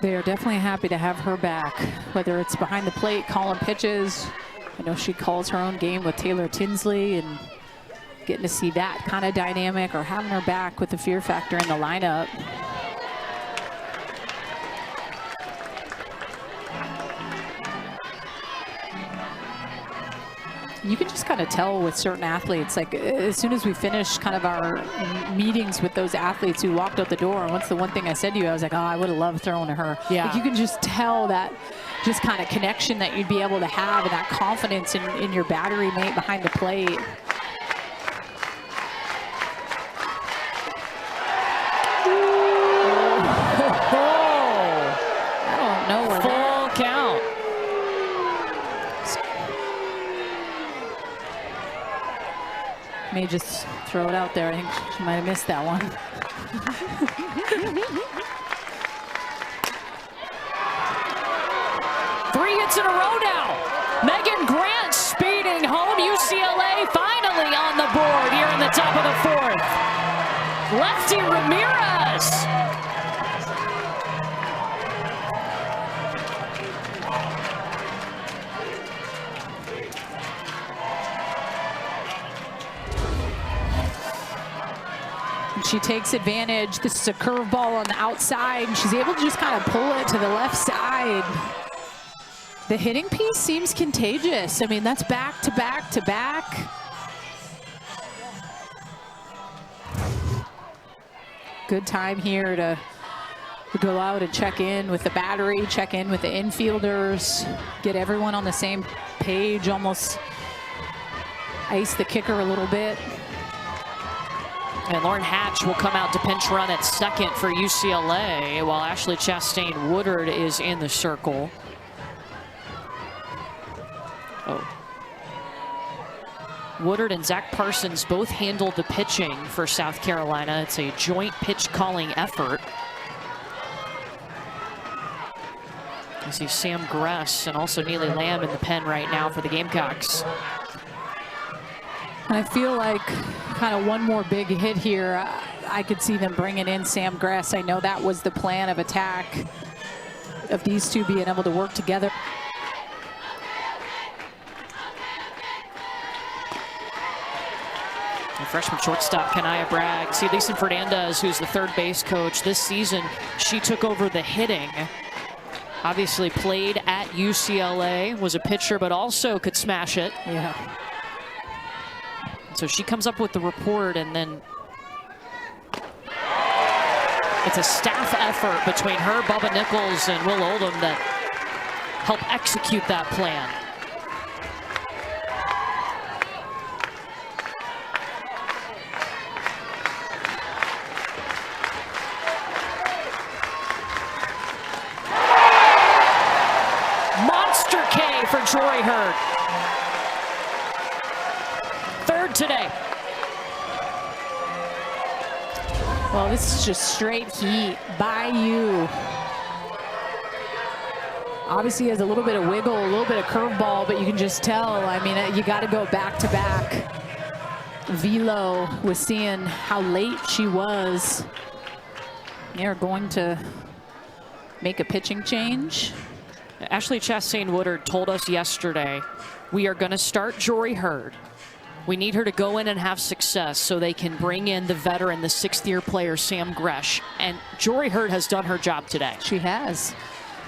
They are definitely happy to have her back, whether it's behind the plate, calling pitches. I know she calls her own game with Taylor Tinsley, and getting to see that kind of dynamic, or having her back with the fear factor in the lineup. you can just kind of tell with certain athletes, like as soon as we finished kind of our meetings with those athletes who walked out the door, and what's the one thing I said to you, I was like, oh, I would have loved throwing to her. Yeah. Like, you can just tell that just kind of connection that you'd be able to have and that confidence in your battery mate behind the plate. I don't know where Full count. May just throw it out there. I think she might have missed that one. Three hits in a row now. Megan Grant speeding home. UCLA finally on the board here in the top of the fourth. Lefty Ramirez. She takes advantage. This is a curveball on the outside, and she's able to just kind of pull it to the left side. The hitting piece seems contagious. I mean, that's back to back to back. Good time here to go out and check in with the battery, check in with the infielders, get everyone on the same page, almost ice the kicker a little bit. And Lauren Hatch will come out to pinch run at second for UCLA, while Ashley Chastain Woodard is in the circle. Oh. Woodard and Zach Parsons both handled the pitching for South Carolina. It's a joint pitch calling effort. You see Sam Gress and also Neely Lamb in the pen right now for the Gamecocks. And I feel like kind of one more big hit here. I could see them bringing in Sam Gress. I know that was the plan of attack, of these two being able to work together. And freshman shortstop Kanaya Bragg. See, Lisa Fernandez, who's the third base coach this season, she took over the hitting. Obviously played at UCLA, was a pitcher, but also could smash it. Yeah. So she comes up with the report, and then it's a staff effort between her, Bubba Nichols, and Will Oldham that help execute that plan. Monster K for Jory Hurd. Third today. Well, this is just straight heat by you. Obviously has a little bit of wiggle, a little bit of curveball, but you can just tell, I mean, you got to go back to back. Velo was seeing how late she was. They're going to make a pitching change. Ashley Chastain Woodard told us yesterday, we are going to start Jory Hurd. We need her to go in and have success so they can bring in the veteran, the sixth-year player, Sam Gress. And Jory Hurd has done her job today. She has.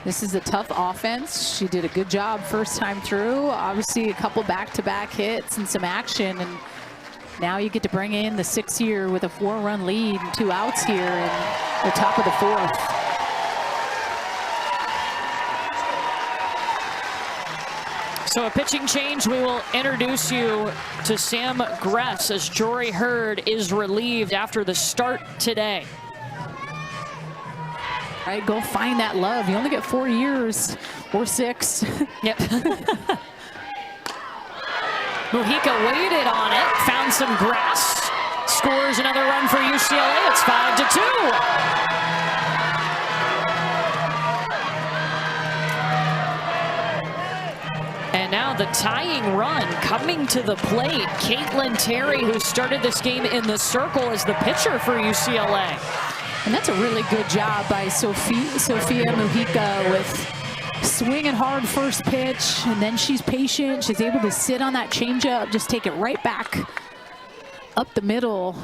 This is a tough offense. She did a good job first time through. Obviously, a couple back-to-back hits and some action. And now you get to bring in the sixth-year with a 4-run lead and 2 outs here in the top of the fourth. So a pitching change, we will introduce you to Sam Gress as Jory Hurd is relieved after the start today. All right, go find that love. You only get 4 years or 6. Yep. Mujica waited on it, found some grass, scores another run for UCLA. It's 5-2. And now the tying run coming to the plate. Caitlin Terry, who started this game in the circle, is the pitcher for UCLA. And that's a really good job by Sophia Mujica with swinging hard first pitch, and then she's patient. She's able to sit on that changeup, just take it right back up the middle.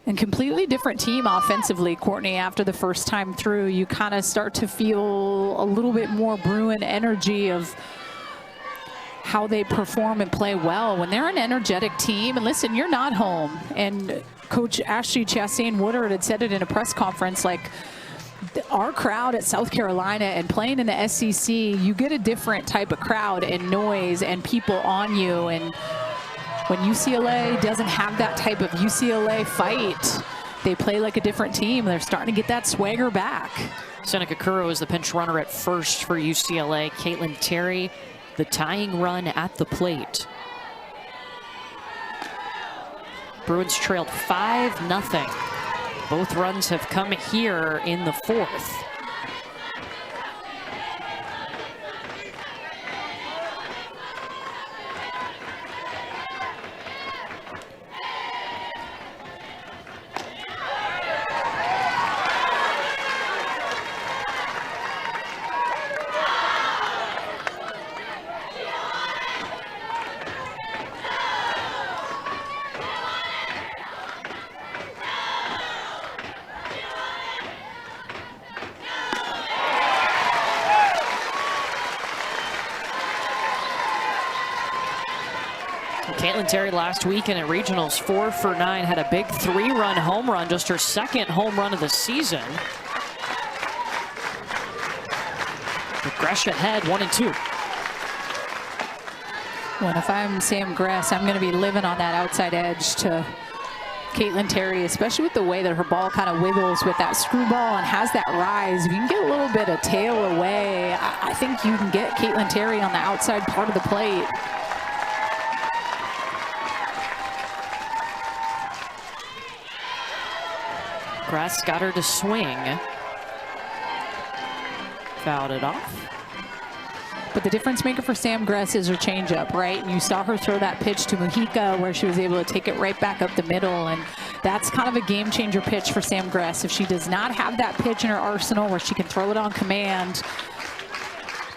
And completely different team offensively, Courtney, after the first time through. You kind of start to feel a little bit more Bruin energy of how they perform and play well when they're an energetic team. And listen, you're not home. And Coach Ashley Chastain Woodard had said it in a press conference, like, our crowd at South Carolina and playing in the SEC, you get a different type of crowd and noise and people on you. And when UCLA doesn't have that type of UCLA fight, they play like a different team. They're starting to get that swagger back. Seneca Curro is the pinch runner at first for UCLA. Caitlin Terry, the tying run at the plate. Bruins trailed 5-0. Both runs have come here in the fourth. Caitlin Terry last weekend at regionals, 4 for 9, had a big 3-run home run, just her second home run of the season. But Gresham ahead, 1-2. Well, if I'm Sam Gress, I'm going to be living on that outside edge to Caitlin Terry, especially with the way that her ball kind of wiggles with that screwball and has that rise. If you can get a little bit of tail away, I think you can get Caitlin Terry on the outside part of the plate. Grass got her to swing. Fouled it off. But the difference maker for Sam Gress is her changeup, right? And you saw her throw that pitch to Mujica where she was able to take it right back up the middle. And that's kind of a game changer pitch for Sam Gress. If she does not have that pitch in her arsenal where she can throw it on command,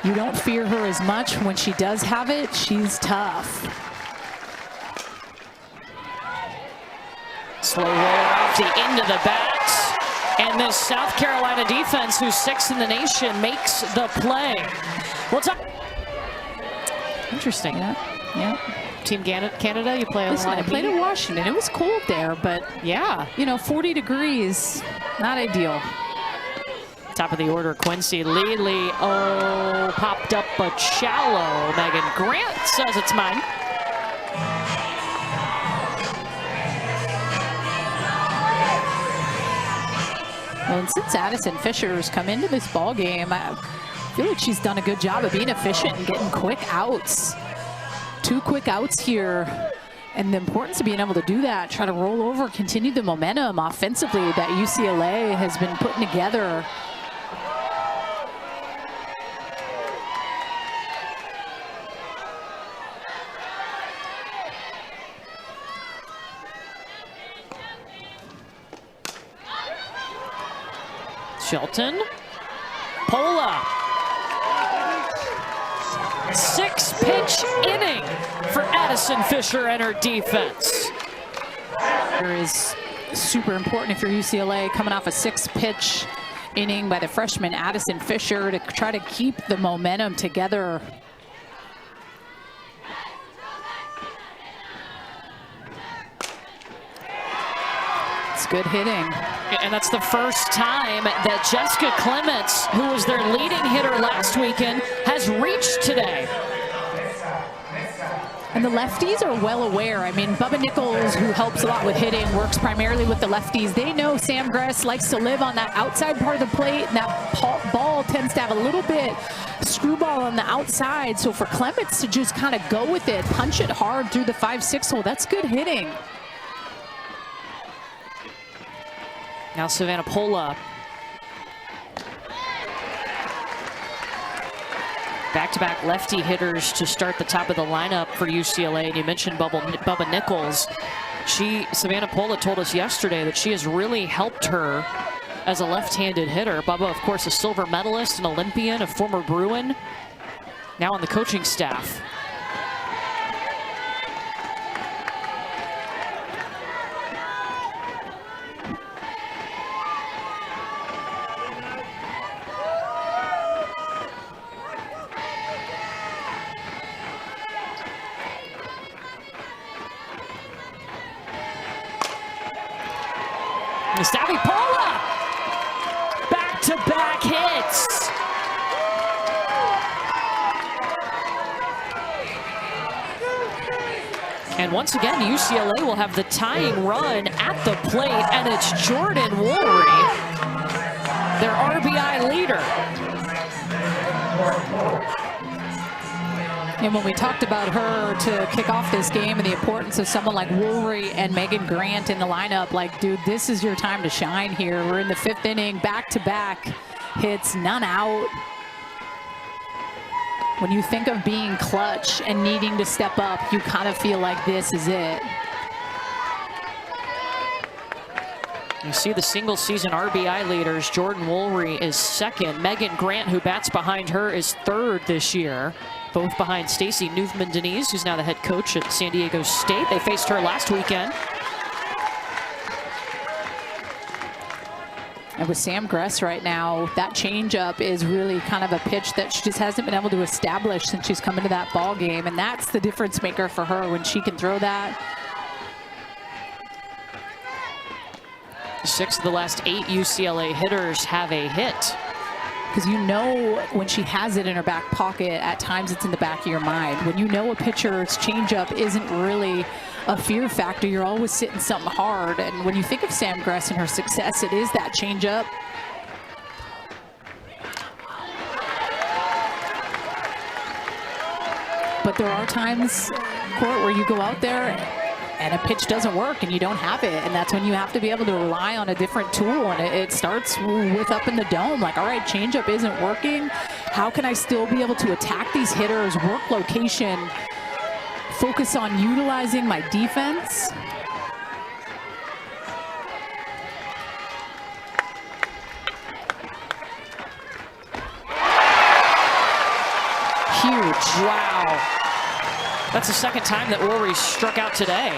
you don't fear her as much. When she does have it, she's tough. Slow roller off the end of the bat. And this South Carolina defense, who's 6th in the nation, makes the play. What's up? Interesting. Yeah. Team Canada, you play a Listen, lot I of played in Washington. It was cold there, but yeah, you know, 40 degrees, not ideal. Top of the order, Quincy Lely. Oh, popped up but shallow. Megan Grant says it's mine. Well, and since Addison Fisher's come into this ball game, I feel like she's done a good job of being efficient and getting quick outs. 2 quick outs here. And the importance of being able to do that, try to roll over, continue the momentum offensively that UCLA has been putting together. Shelton. Pola. 6-pitch inning for Addison Fisher and her defense. It is super important if you're UCLA, coming off a 6-pitch inning by the freshman Addison Fisher to try to keep the momentum together. It's good hitting. And that's the first time that Jessica Clements, who was their leading hitter last weekend, has reached today. And the lefties are well aware. I mean, Bubba Nichols, who helps a lot with hitting, works primarily with the lefties. They know Sam Gress likes to live on that outside part of the plate, and that ball tends to have a little bit screwball on the outside. So for Clements to just kind of go with it, punch it hard through the 5-6 hole, that's good hitting. Now Savannah Pola. Back-to-back lefty hitters to start the top of the lineup for UCLA. And you mentioned Bubba Nichols. Savannah Pola told us yesterday that she has really helped her as a left-handed hitter. Bubba, of course, a silver medalist, an Olympian, a former Bruin, now on the coaching staff. Stavipola, back-to-back hits. And once again, UCLA will have the tying run at the plate, and it's Jordan Woolry, their RBI leader. And when we talked about her to kick off this game and the importance of someone like Woolry and Megan Grant in the lineup, like, dude, this is your time to shine here. We're in the 5th inning, back-to-back hits, none out. When you think of being clutch and needing to step up, you kind of feel like this is it. You see the single season RBI leaders. Jordan Woolry is 2nd. Megan Grant, who bats behind her, is 3rd this year. Both behind Stacy Newthman-Denise, who's now the head coach at San Diego State. They faced her last weekend. And with Sam Gress right now, that changeup is really kind of a pitch that she just hasn't been able to establish since she's come into that ball game. And that's the difference maker for her when she can throw that. 6 of the last 8 UCLA hitters have a hit. Because you know when she has it in her back pocket, at times it's in the back of your mind. When you know a pitcher's changeup isn't really a fear factor, you're always sitting something hard. And when you think of Sam Gress and her success, it is that changeup. But there are times, Court, where you go out there and a pitch doesn't work and you don't have it, and that's when you have to be able to rely on a different tool. And it starts with up in the dome, like, all right, changeup isn't working. How can I still be able to attack these hitters, work location, focus on utilizing my defense? Huge. Wow. That's the 2nd time that Woolry struck out today.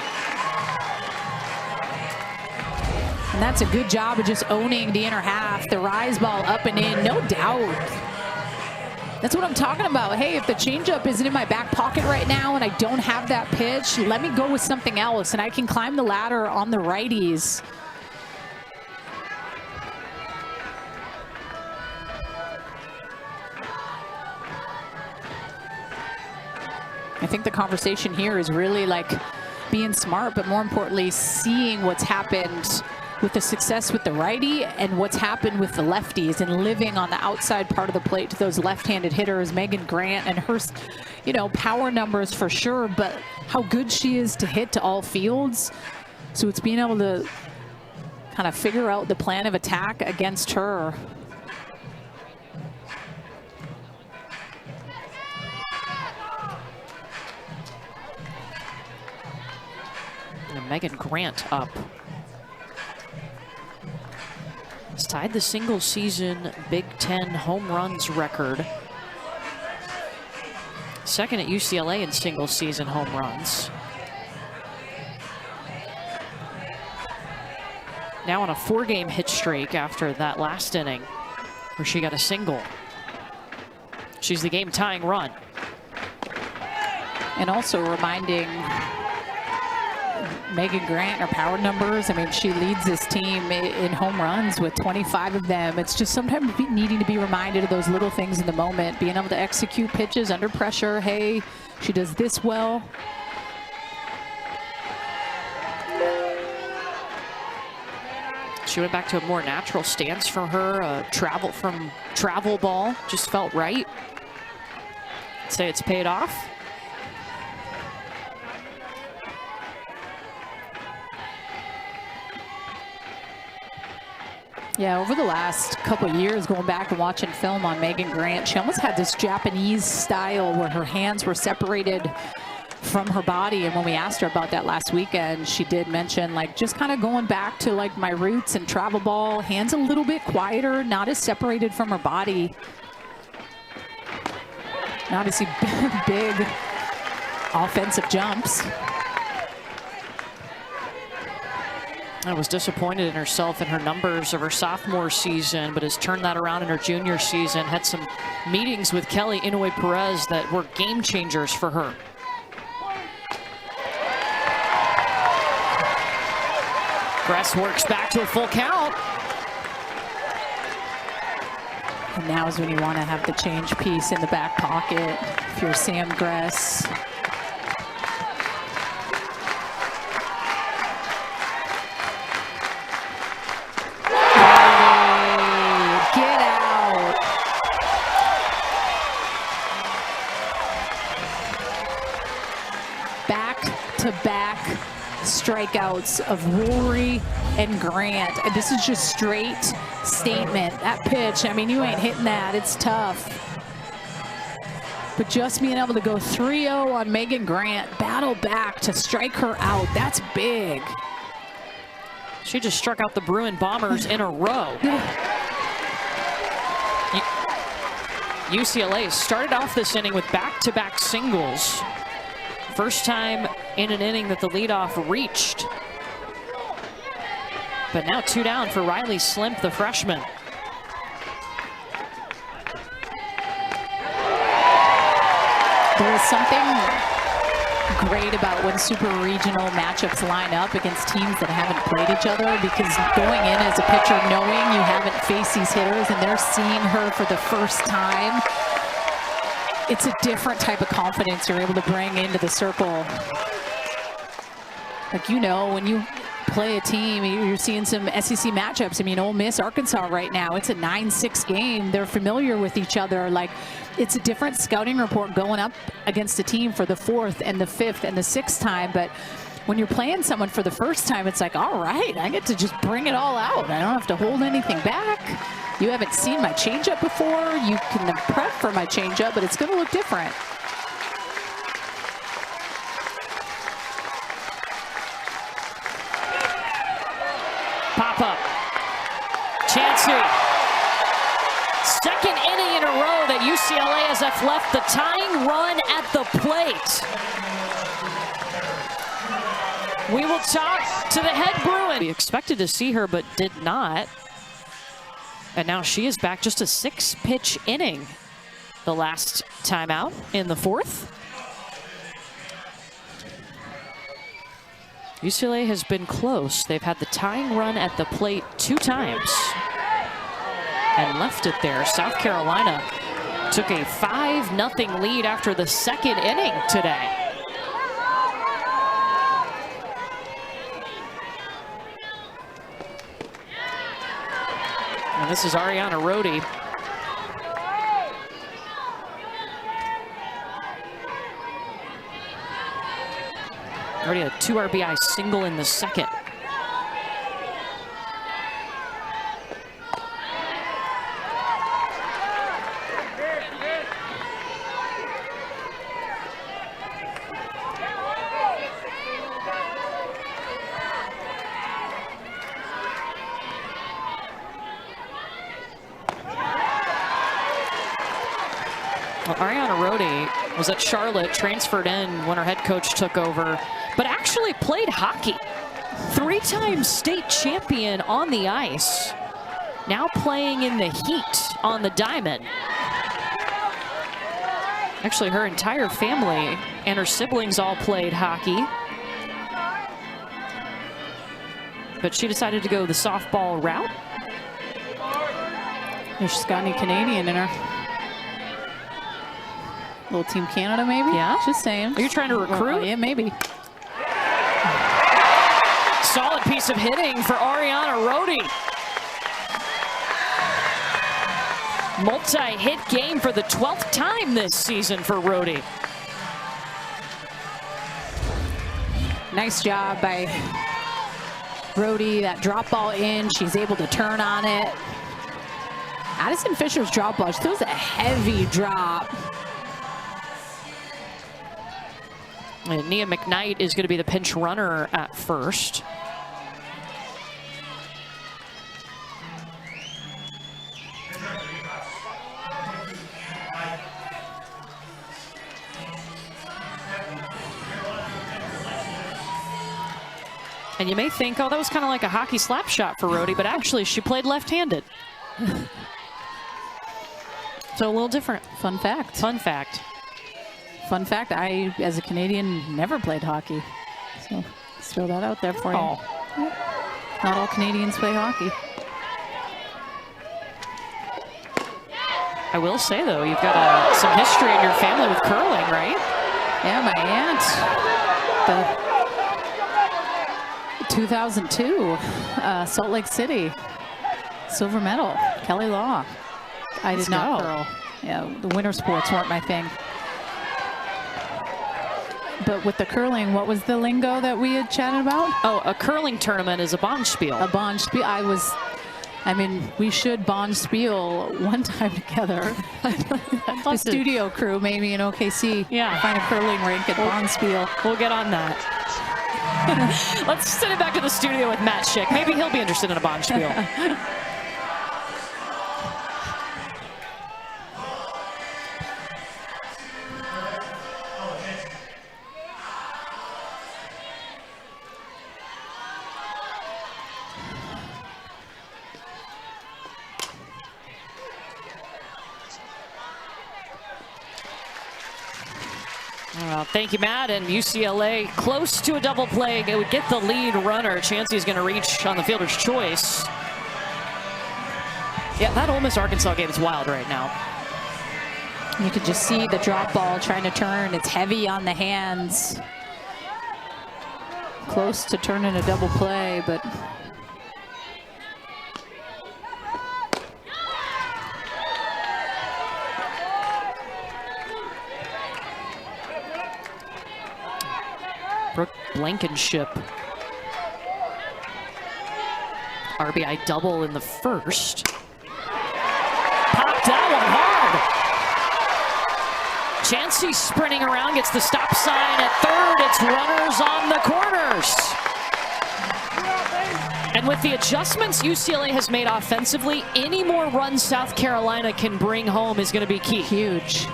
And that's a good job of just owning the inner half, the rise ball up and in, no doubt. That's what I'm talking about. Hey, if the changeup isn't in my back pocket right now and I don't have that pitch, let me go with something else and I can climb the ladder on the righties. I think the conversation here is really like being smart, but more importantly, seeing what's happened with the success with the righty and what's happened with the lefties, and living on the outside part of the plate to those left-handed hitters. Megan Grant and her, you know, power numbers for sure, but how good she is to hit to all fields. So it's being able to kind of figure out the plan of attack against her. And Megan Grant up. It's tied the single season Big Ten home runs record. 2nd at UCLA in single season home runs. Now on a 4-game hit streak after that last inning where she got a single. She's the game tying run. And also reminding Megan Grant, her power numbers, I mean, she leads this team in home runs with 25 of them. It's just sometimes needing to be reminded of those little things in the moment, being able to execute pitches under pressure. Hey, she does this well. She went back to a more natural stance for her. Travel ball just felt right. I'd say it's paid off. Yeah, over the last couple of years, going back and watching film on Megan Grant, she almost had this Japanese style where her hands were separated from her body. And when we asked her about that last weekend, she did mention, like, just kind of going back to like my roots and travel ball, hands a little bit quieter, not as separated from her body. And obviously big offensive jumps. I was disappointed in herself and her numbers of her sophomore season, but has turned that around in her junior season. Had some meetings with Kelly Inouye Perez that were game changers for her. . 。 . . . . . . . . . . . . . . . . . . . . . . . . . . . . . . . . . . . . . . . . . . . . . . . . . . . . . . . . . . Gress works back to a full count. And now is when you want to have the change piece in the back pocket if you're Sam Gress. Get out. Back-to-back strikeouts of Rory and Grant. And this is just straight statement. That pitch, I mean, you ain't hitting that. It's tough. But just being able to go 3-0 on Megan Grant, battle back to strike her out, that's big. She just struck out the Bruin Bombers in a row. UCLA started off this inning with back-to-back singles. First time in an inning that the leadoff reached. But now 2 down for Riley Slimp, the freshman. There is something great about when super regional matchups line up against teams that haven't played each other, because going in as a pitcher knowing you haven't faced these hitters and they're seeing her for the first time, it's a different type of confidence you're able to bring into the circle. Like, you know, when you play a team, you're seeing some SEC matchups. I mean, Ole Miss, Arkansas right now, it's a 9-6 game. They're familiar with each other. Like, it's a different scouting report going up against a team for the 4th and the 5th and the 6th time. But when you're playing someone for the first time, it's like, all right, I get to just bring it all out. I don't have to hold anything back. You haven't seen my changeup before. You can prep for my changeup, but it's going to look different. Pop up. Chansey. Second inning in a row that UCLA has left the tying run at the plate. We will talk to the head Bruin. We expected to see her, but did not. And now she is back, just a 6-pitch inning. The last time out in the 4th. UCLA has been close. They've had the tying run at the plate 2 times and left it there. South Carolina took a 5-0 lead after the 2nd inning today. And this is Ariana Rohde. Already a 2 RBI single in the 2nd. Well, Ariana Rohde was at Charlotte, transferred in when her head coach took over, but actually played hockey. 3-time state champion on the ice. Now playing in the heat on the diamond. Actually, her entire family and her siblings all played hockey. But she decided to go the softball route. She's got any Canadian in her. Little Team Canada, maybe? Yeah. Just saying. Are you trying to recruit? Yeah, maybe. Solid piece of hitting for Ariana Rohde. Multi-hit game for the 12th time this season for Rohde. Nice job by Rohde. That drop ball in, she's able to turn on it. Addison Fisher's drop ball, she throws a heavy drop. And Nia McKnight is going to be the pinch runner at first. And you may think, oh, that was kind of like a hockey slap shot for Rohde, but actually she played left-handed. So a little different. Fun fact. Fun fact. Fun fact, I, as a Canadian, never played hockey. So let's throw that out there for you. Not all Canadians play hockey. I will say, though, you've got some history in your family with curling, right? Yeah, my aunt, the 2002 Salt Lake City silver medal, Kelly Law. I did not curl. Yeah, the winter sports weren't my thing. But with the curling, what was the lingo that we had chatted about? Oh, a curling tournament is a bonspiel. A bonspiel. I mean, we should bonspiel one time together. The studio crew, maybe in OKC. Yeah. Find a curling rink at bonspiel. We'll get on that. Let's send it back to the studio with Matt Schick. Maybe he'll be interested in a bonspiel. Well, thank you, Matt. And UCLA close to a double play. It would get the lead runner. Chansey's going to reach on the fielder's choice. Yeah, that Ole Miss Arkansas game is wild right now. You can just see the drop ball trying to turn. It's heavy on the hands. Close to turning a double play, but Brooke Blankenship. RBI double in the first. Popped that one hard. Chansey sprinting around, gets the stop sign at third. It's runners on the corners. And with the adjustments UCLA has made offensively, any more runs South Carolina can bring home is going to be key. Huge.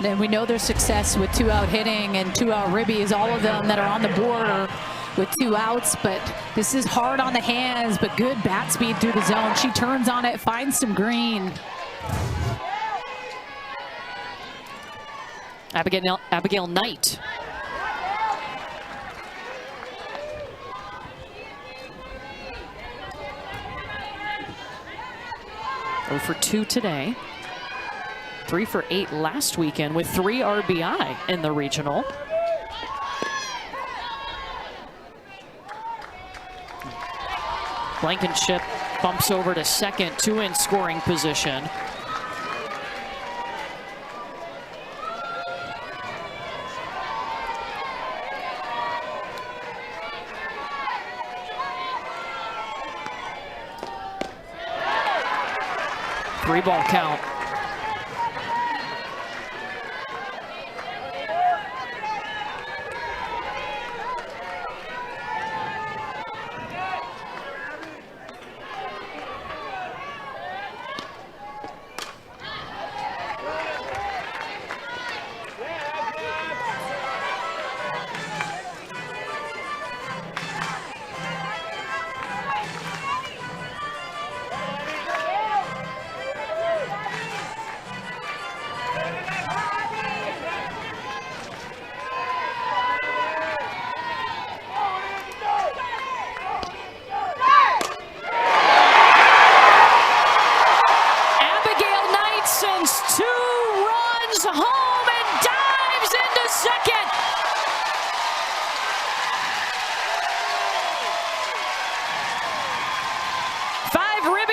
And we know their success with two-out hitting and two-out ribbies, all of them that are on the board with 2 outs, but this is hard on the hands, but good bat speed through the zone. She turns on it, finds some green. Abigail Knight. Oh for 2 today. 3 for 8 last weekend with 3 RBI in the regional. Blankenship bumps over to second, 2 in scoring position. Three-ball count.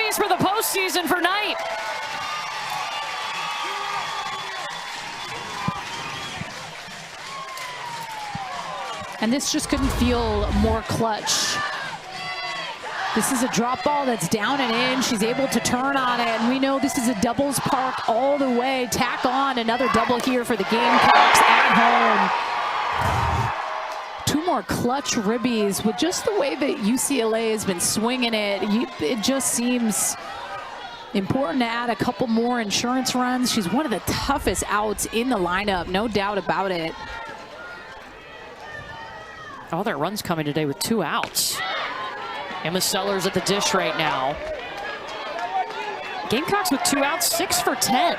For the postseason for Knight. And this just couldn't feel more clutch. This is a drop ball that's down and in. She's able to turn on it, and we know this is a doubles park all the way. Tack on another double here for the Gamecocks at home. 2 more clutch ribbies with just the way that UCLA has been swinging it. It just seems important to add a couple more insurance runs. She's one of the toughest outs in the lineup, no doubt about it. All their runs coming today with 2 outs. Emma Sellers at the dish right now. Gamecocks with 2 outs, 6 for 10.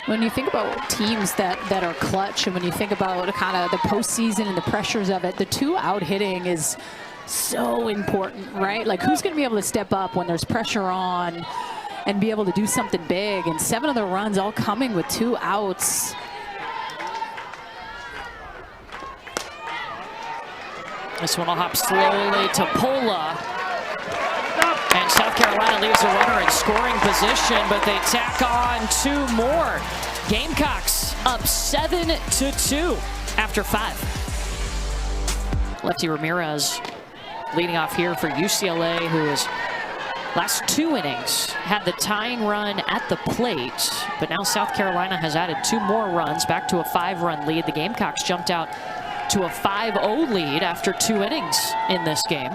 When you think about teams that are clutch, and when you think about kind of the postseason and the pressures of it, the 2-out hitting is so important, right? Like, who's going to be able to step up when there's pressure on and be able to do something big? And 7 of the runs all coming with 2 outs. This one will hop slowly to Pola. And South Carolina leaves a runner in scoring position, but they tack on 2 more. Gamecocks up 7-2 after 5. Lefty Ramirez leading off here for UCLA, who has last 2 innings had the tying run at the plate, but now South Carolina has added 2 more runs back to a 5-run lead. The Gamecocks jumped out to a 5-0 lead after 2 innings in this game.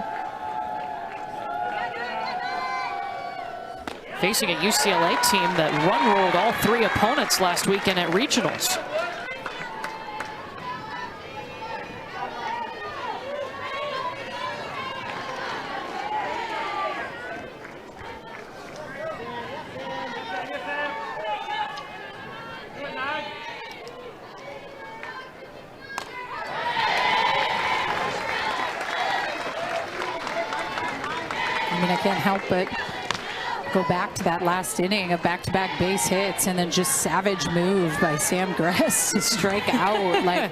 Facing a UCLA team that run-rolled all 3 opponents last weekend at regionals. I mean, I can't help but go back to that last inning of back-to-back base hits, and then just savage move by Sam Gress to strike out. Like,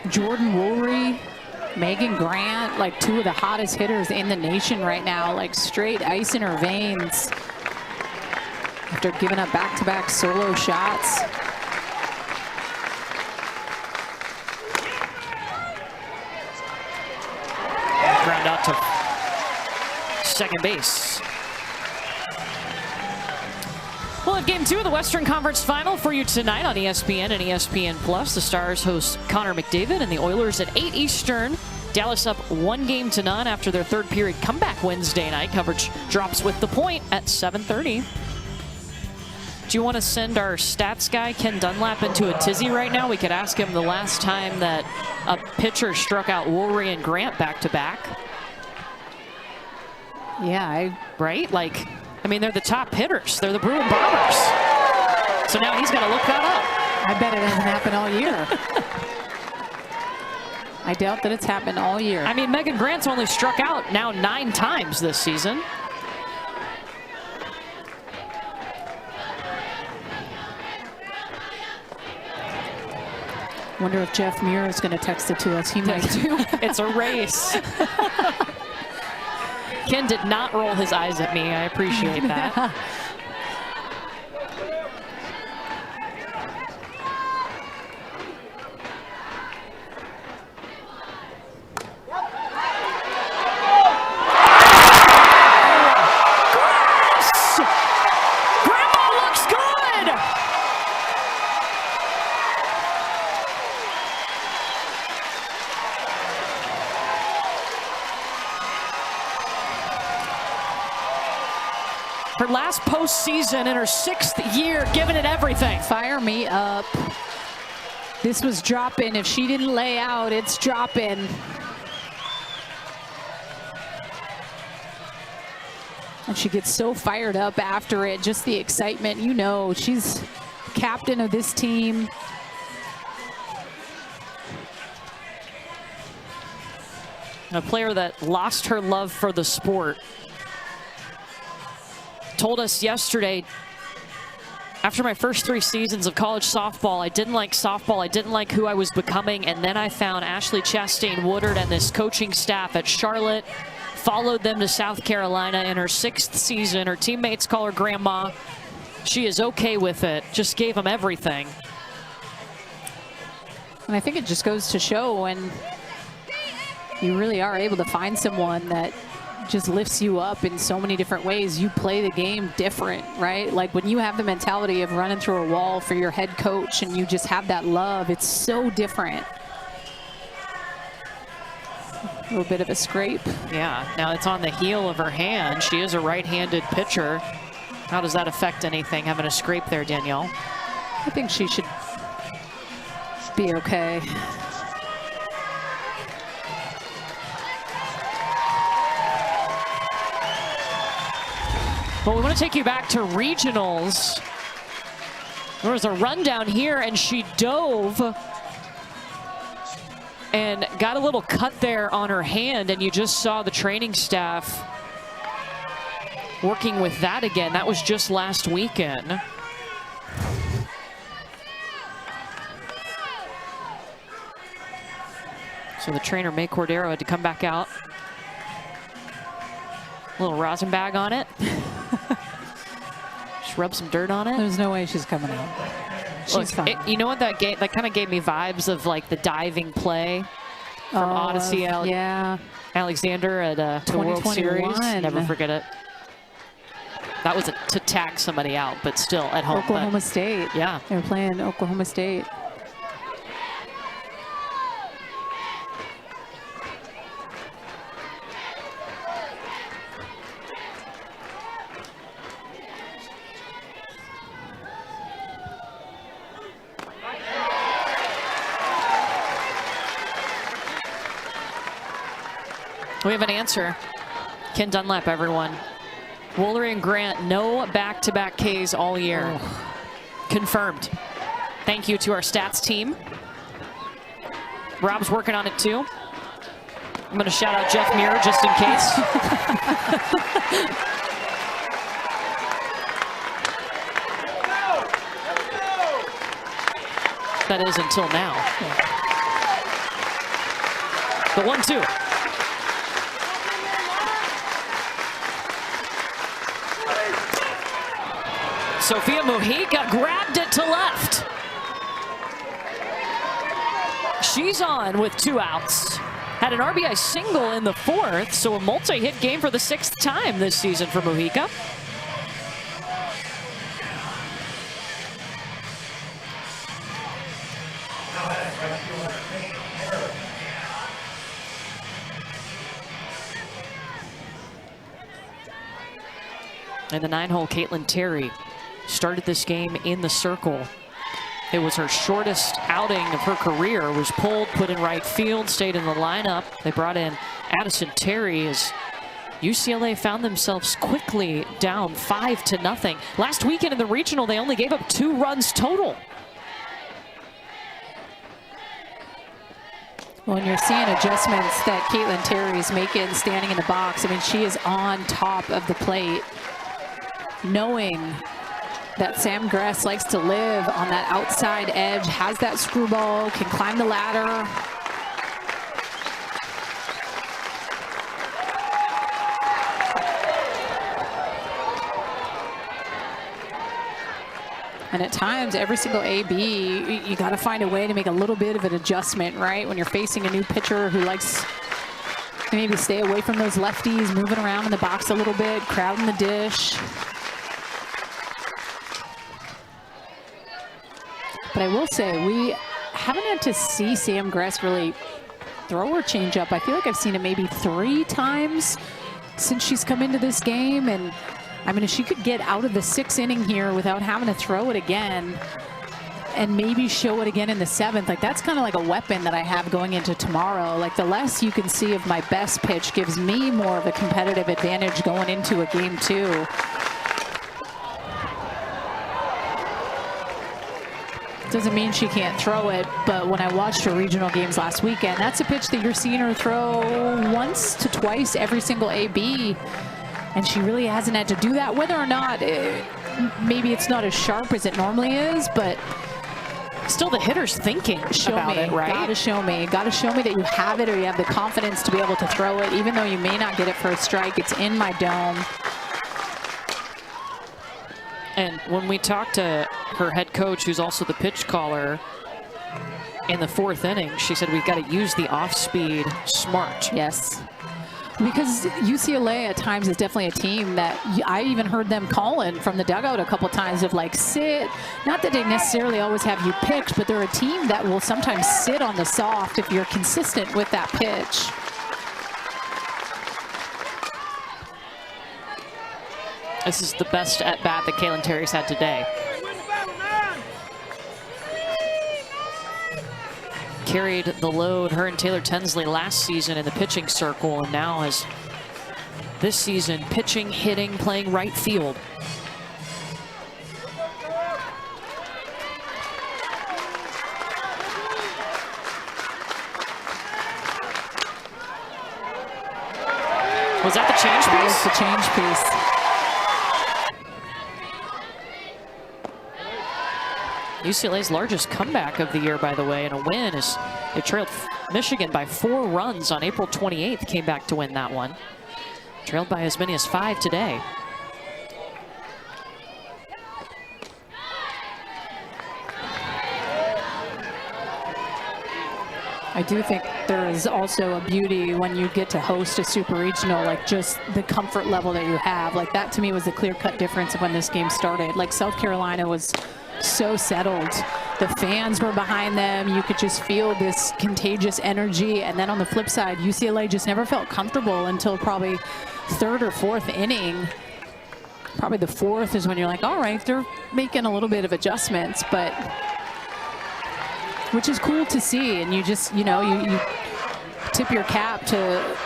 Jordan Woolry, Megan Grant, like 2 of the hottest hitters in the nation right now, like straight ice in her veins after giving up back-to-back solo shots. Ground out to second base. We'll have game 2 of the Western Conference Final for you tonight on ESPN and ESPN Plus. The Stars host Connor McDavid and the Oilers at 8 Eastern. Dallas up 1-0 after their 3rd period comeback Wednesday night. Coverage drops with the point at 7:30. Do you want to send our stats guy, Ken Dunlap, into a tizzy right now? We could ask him the last time that a pitcher struck out Woolry and Grant back-to-back. Yeah, right? Like, I mean, they're the top hitters. They're the Bruin Bombers. So now he's got to look that up. I bet it hasn't happened all year. I doubt that it's happened all year. I mean, Megan Grant's only struck out now 9 times this season. Wonder if Jeff Muir is going to text it to us. He might too. It's a race. Ken did not roll his eyes at me. I appreciate that. Grandma looks good. Her last postseason in her 6th year, giving it everything. Fire me up. This was dropping. If she didn't lay out, it's dropping. And she gets so fired up after it, just the excitement. You know, she's captain of this team. A player that lost her love for the sport. Told us yesterday, after my first 3 seasons of college softball, I didn't like softball, I didn't like who I was becoming, and then I found Ashley Chastain Woodard and this coaching staff at Charlotte, followed them to South Carolina in her 6th season. Her teammates call her grandma. She is okay with it, just gave them everything. And I think it just goes to show when you really are able to find someone that just lifts you up in so many different ways. You play the game different, right? Like when you have the mentality of running through a wall for your head coach and you just have that love, it's so different. A little bit of a scrape. Yeah, now it's on the heel of her hand. She is a right-handed pitcher. How does that affect anything, having a scrape there, Danielle? I think she should be okay. Well, we want to take you back to regionals. There was a run down here, and she dove and got a little cut there on her hand, and you just saw the training staff working with that again. That was just last weekend. So the trainer, May Cordero, had to come back out. A little rosin bag on it. Just rub some dirt on it. There's no way she's coming out. She's fine. You know what that kind of gave me vibes of like the diving play from Odyssey. Yeah. Alexander at the World Series. Never forget it. That was to tag somebody out, but still at home. Oklahoma State. Yeah. They were playing Oklahoma State. We have an answer. Ken Dunlap, everyone. Woolery and Grant, no back-to-back Ks all year. Oh. Confirmed. Thank you to our stats team. Rob's working on it too. I'm going to shout out Jeff Muir just in case. That is until now. The 1-2. Sophia Mojica grabbed it to left. She's on with 2 outs. Had an RBI single in the 4th, so a multi-hit game for the 6th time this season for Mojica. And the 9-hole, Caitlin Terry, started this game in the circle. It was her shortest outing of her career, was pulled, put in right field, stayed in the lineup. They brought in Addison Terry as UCLA found themselves quickly down 5-0. Last weekend in the regional, they only gave up 2 runs total. Well, and you're seeing adjustments that Caitlin Terry's making standing in the box. I mean, she is on top of the plate, knowing that Sam Gress likes to live on that outside edge, has that screwball, can climb the ladder. And at times, every single AB, you got to find a way to make a little bit of an adjustment, right? When you're facing a new pitcher who likes to maybe stay away from those lefties, moving around in the box a little bit, crowding the dish. But I will say, we haven't had to see Sam Gress really throw her changeup. I feel like I've seen it maybe 3 times since she's come into this game. And I mean, if she could get out of the 6th inning here without having to throw it again and maybe show it again in the 7th, like that's kind of like a weapon that I have going into tomorrow. Like the less you can see of my best pitch gives me more of a competitive advantage going into a game 2. Doesn't mean she can't throw it, but when I watched her regional games last weekend, that's a pitch that you're seeing her throw once to twice every single AB, and she really hasn't had to do that. Whether or not maybe it's not as sharp as it normally is, but still the hitter's thinking about it, right? Gotta show me that you have it, or you have the confidence to be able to throw it, even though you may not get it for a strike. It's in my dome. And when we talked to her head coach, who's also the pitch caller, in the 4th inning, she said we've got to use the off-speed smart. Yes. Because UCLA at times is definitely a team that I even heard them calling from the dugout a couple times of like sit. Not that they necessarily always have you picked, but they're a team that will sometimes sit on the soft if you're consistent with that pitch. This is the best at-bat that Caitlin Terry's had today. Carried the load, her and Taylor Tinsley last season in the pitching circle, and now is this season pitching, hitting, playing right field. Was that the change That piece? was the change piece. UCLA's largest comeback of the year, by the way, and a win is they trailed Michigan by 4 runs on April 28th, came back to win that one. Trailed by as many as 5 today. I do think there is also a beauty when you get to host a super regional, like just the comfort level that you have. Like that to me was the clear-cut difference of when this game started. Like South Carolina was so settled. The fans were behind them. You could just feel this contagious energy. And then on the flip side, UCLA just never felt comfortable until probably 3rd or 4th inning. Probably the 4th is when you're like, all right, they're making a little bit of adjustments, but which is cool to see. And you just, you know, you tip your cap to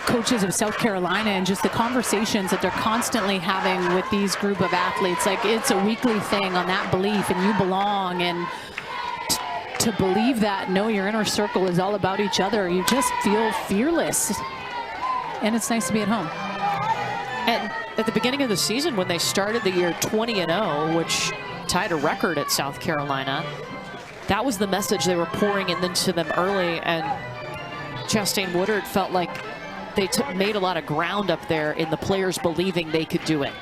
coaches of South Carolina and just the conversations that they're constantly having with these group of athletes. Like it's a weekly thing on that belief and you belong, and to believe that, know your inner circle is all about each other. You just feel fearless, and it's nice to be at home. And at the beginning of the season, when they started the year 20-0, which tied a record at South Carolina, that was the message they were pouring into them early, and Chastain Woodard felt like they made a lot of ground up there in the players believing they could do it.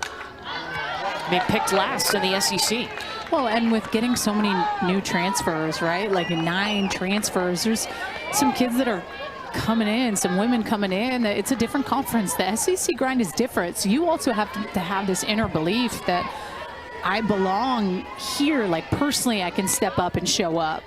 I mean, picked last in the SEC. Well, and with getting so many new transfers, right? Like 9 transfers, there's some kids that are coming in, some women coming in. It's a different conference. The SEC grind is different. So you also have to have this inner belief that I belong here. Like personally, I can step up and show up,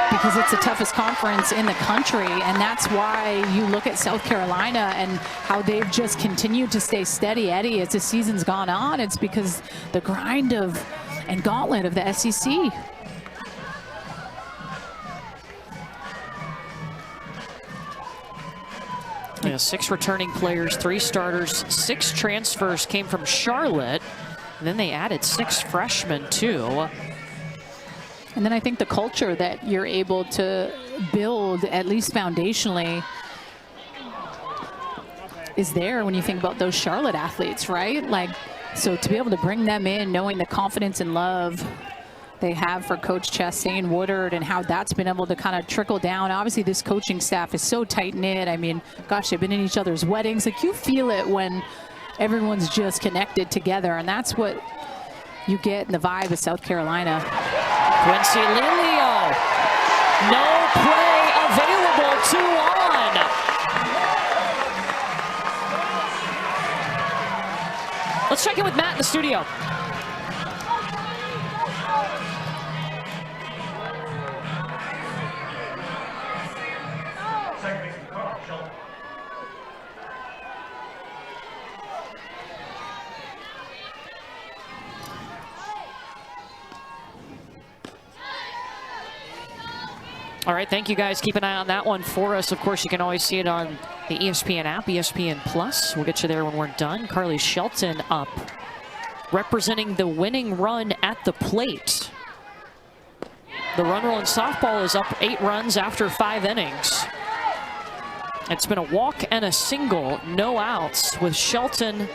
because it's the toughest conference in the country. And that's why you look at South Carolina and how they've just continued to stay steady Eddie as the season's gone on. It's because the grind of and gauntlet of the SEC. Yeah, 6 returning players, 3 starters, 6 transfers came from Charlotte. And then they added 6 freshmen too. And then I think the culture that you're able to build, at least foundationally, is there when you think about those Charlotte athletes, right? Like, so to be able to bring them in, knowing the confidence and love they have for Coach Chastain Woodard and how that's been able to kind of trickle down. Obviously, this coaching staff is so tight-knit. I mean, gosh, they've been in each other's weddings. Like, you feel it when everyone's just connected together, and that's what you get in the vibe of South Carolina. Quincy Lilio, no play available, 2-on. Let's check in with Matt in the studio. All right, thank you guys. Keep an eye on that one for us. Of course, you can always see it on the ESPN app, ESPN Plus. We'll get you there when we're done. Carly Shelton up, representing the winning run at the plate. The run roll in softball is up 8 runs after 5 innings. It's been a walk and a single, no outs, with Shelton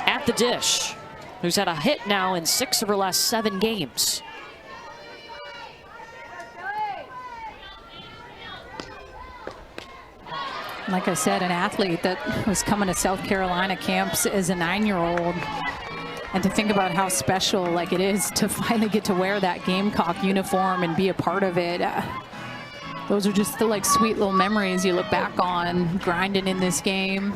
at the dish, who's had a hit now in 6 of her last 7 games. Like I said, an athlete that was coming to South Carolina camps as a 9-year-old. And to think about how special like it is to finally get to wear that Gamecock uniform and be a part of it. Those are just the like sweet little memories you look back on grinding in this game.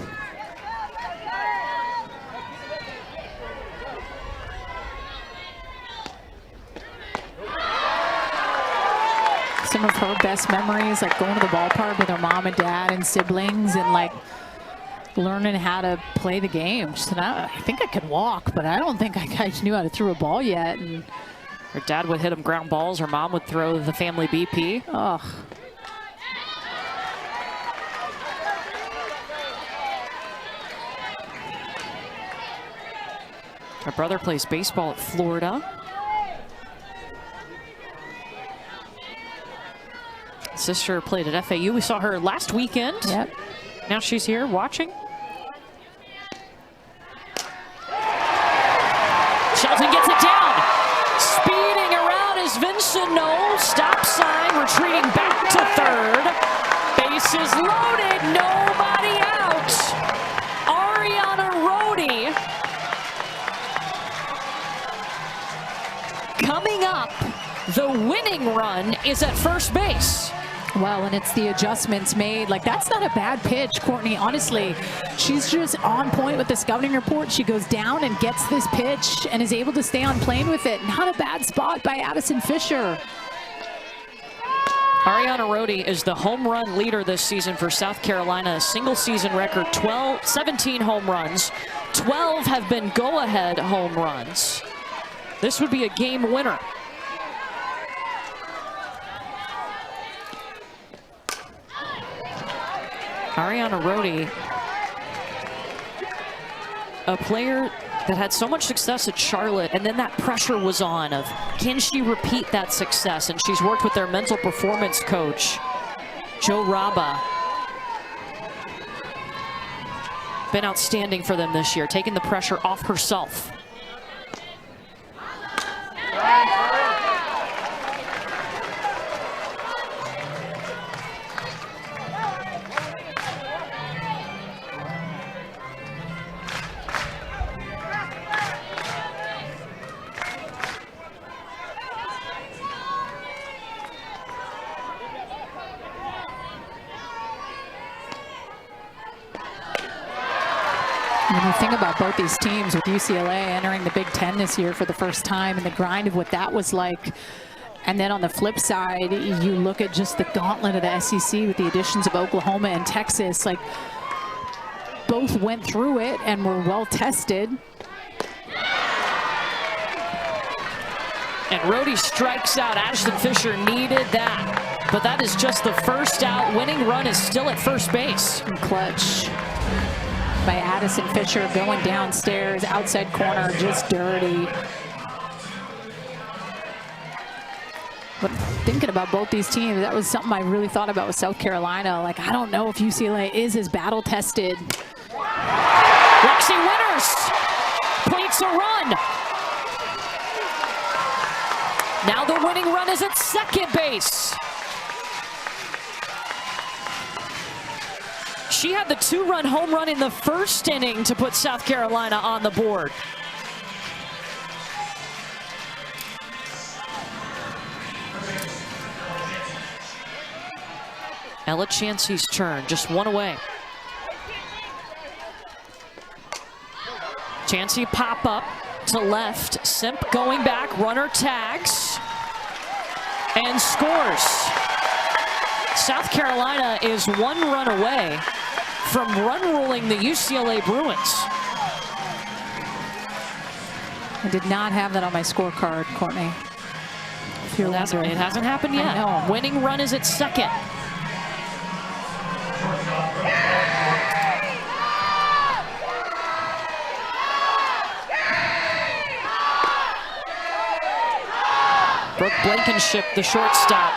Some of her best memories, like going to the ballpark with her mom and dad and siblings and like learning how to play the game. She said, I think I could walk, but I don't think I knew how to throw a ball yet. And her dad would hit him ground balls. Her mom would throw the family BP. Oh. Her brother plays baseball at Florida. Sister played at FAU. We saw her last weekend. Yep. Now she's here watching. Shelton gets it down. Speeding around is Vincent. No stop sign, retreating back to third. Bases loaded, nobody out. Ariana Rodi coming up. The winning run is at first base. Well, and it's the adjustments made. Like, that's not a bad pitch, Courtney. Honestly, she's just on point with the scouting report. She goes down and gets this pitch and is able to stay on plane with it. Not a bad spot by Addison Fisher. Ariana Rodi is the home run leader this season for South Carolina. A single season record, 17 home runs. 12 have been go-ahead home runs. This would be a game winner. Ariana Rodi, a player that had so much success at Charlotte, and then that pressure was on of, can she repeat that success? And she's worked with their mental performance coach, Joe Raba. Been outstanding for them this year, taking the pressure off herself. When you think about both these teams, with UCLA entering the Big Ten this year for the first time, and the grind of what that was like, and then on the flip side, you look at just the gauntlet of the SEC with the additions of Oklahoma and Texas. Like, both went through it and were well tested. And Rodi strikes out. Addison Fisher needed that, but that is just the first out. Winning run is still at first base. And clutch by Addison Fisher, going downstairs, outside corner, just dirty. But thinking about both these teams, that was something I really thought about with South Carolina. Like, I don't know if UCLA is as battle tested. Lexi Winters plates a run. Now the winning run is at second base. She had the 2-run home run in the first inning to put South Carolina on the board. Ella Chansey's turn, just one away. Chansey pop up to left. Simp going back, runner tags and scores. South Carolina is 1 run away from run ruling the UCLA Bruins. I did not have that on my scorecard, Courtney. If you're wondering. It hasn't happened yet. I know. Winning run is at second. Brooke Blankenship, the shortstop.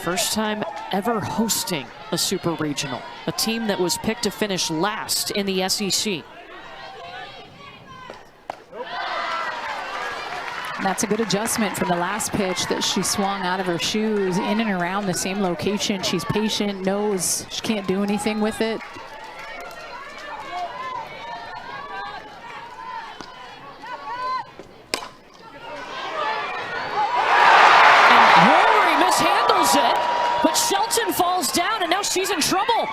First time ever hosting a super regional, a team that was picked to finish last in the SEC. That's a good adjustment from the last pitch that she swung out of her shoes, in and around the same location. She's patient, knows she can't do anything with it. And Rory mishandles it, but Shelton falls down, and now she's in trouble.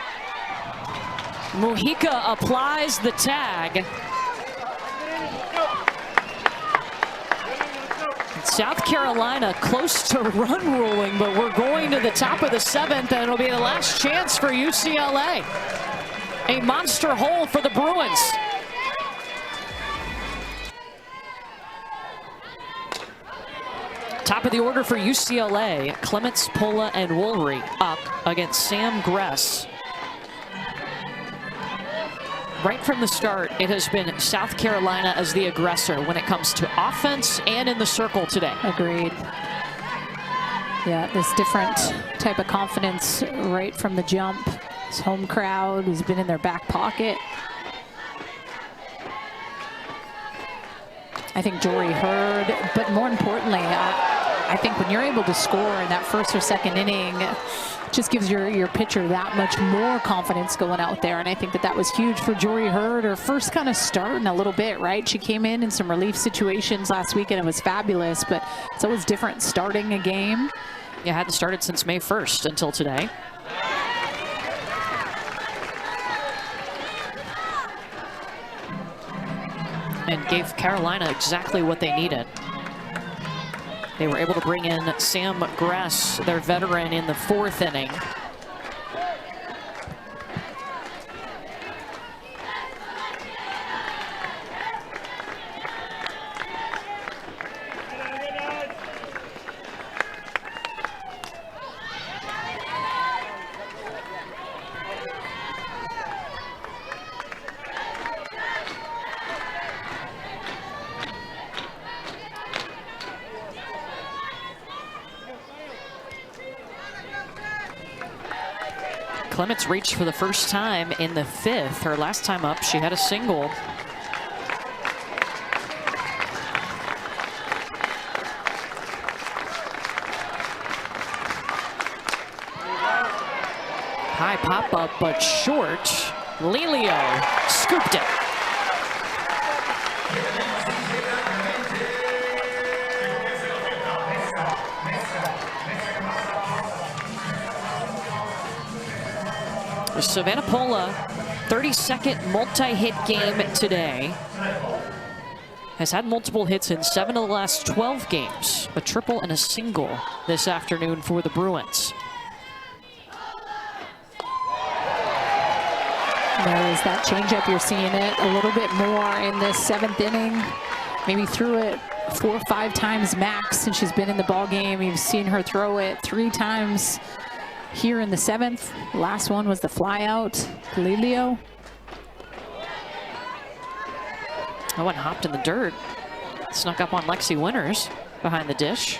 Mujica applies the tag. South Carolina close to run ruling, but we're going to the top of the 7th, and it'll be the last chance for UCLA. A monster hole for the Bruins. Top of the order for UCLA, Clements, Pola, and Woolry up against Sam Gress. Right from the start, it has been South Carolina as the aggressor when it comes to offense and in the circle today. Agreed. Yeah, this different type of confidence right from the jump. This home crowd has been in their back pocket. I think Jory Hurd, but more importantly, I think when you're able to score in that first or second inning, it just gives your pitcher that much more confidence going out there. And I think that was huge for Jory Hurd. Her first kind of start in a little bit, right? She came in some relief situations last week and it was fabulous, but it's always different starting a game. Yeah, hadn't started since May 1st until today. And gave Carolina exactly what they needed. They were able to bring in Sam Gress, their veteran, in the 4th inning. Clements reached for the first time in the 5th. Her last time up, she had a single. High pop-up, but short. Lelio scooped it. Savannah Pola, 32nd multi-hit game today. Has had multiple hits in 7 of the last 12 games. A triple and a single this afternoon for the Bruins. There is that changeup. You're seeing it a little bit more in this 7th inning. Maybe threw it 4 or 5 times max since she's been in the ball game. You've seen her throw it 3 times here in the 7th. The last one was the fly out, Lelio. That one hopped in the dirt. Snuck up on Lexi Winters behind the dish.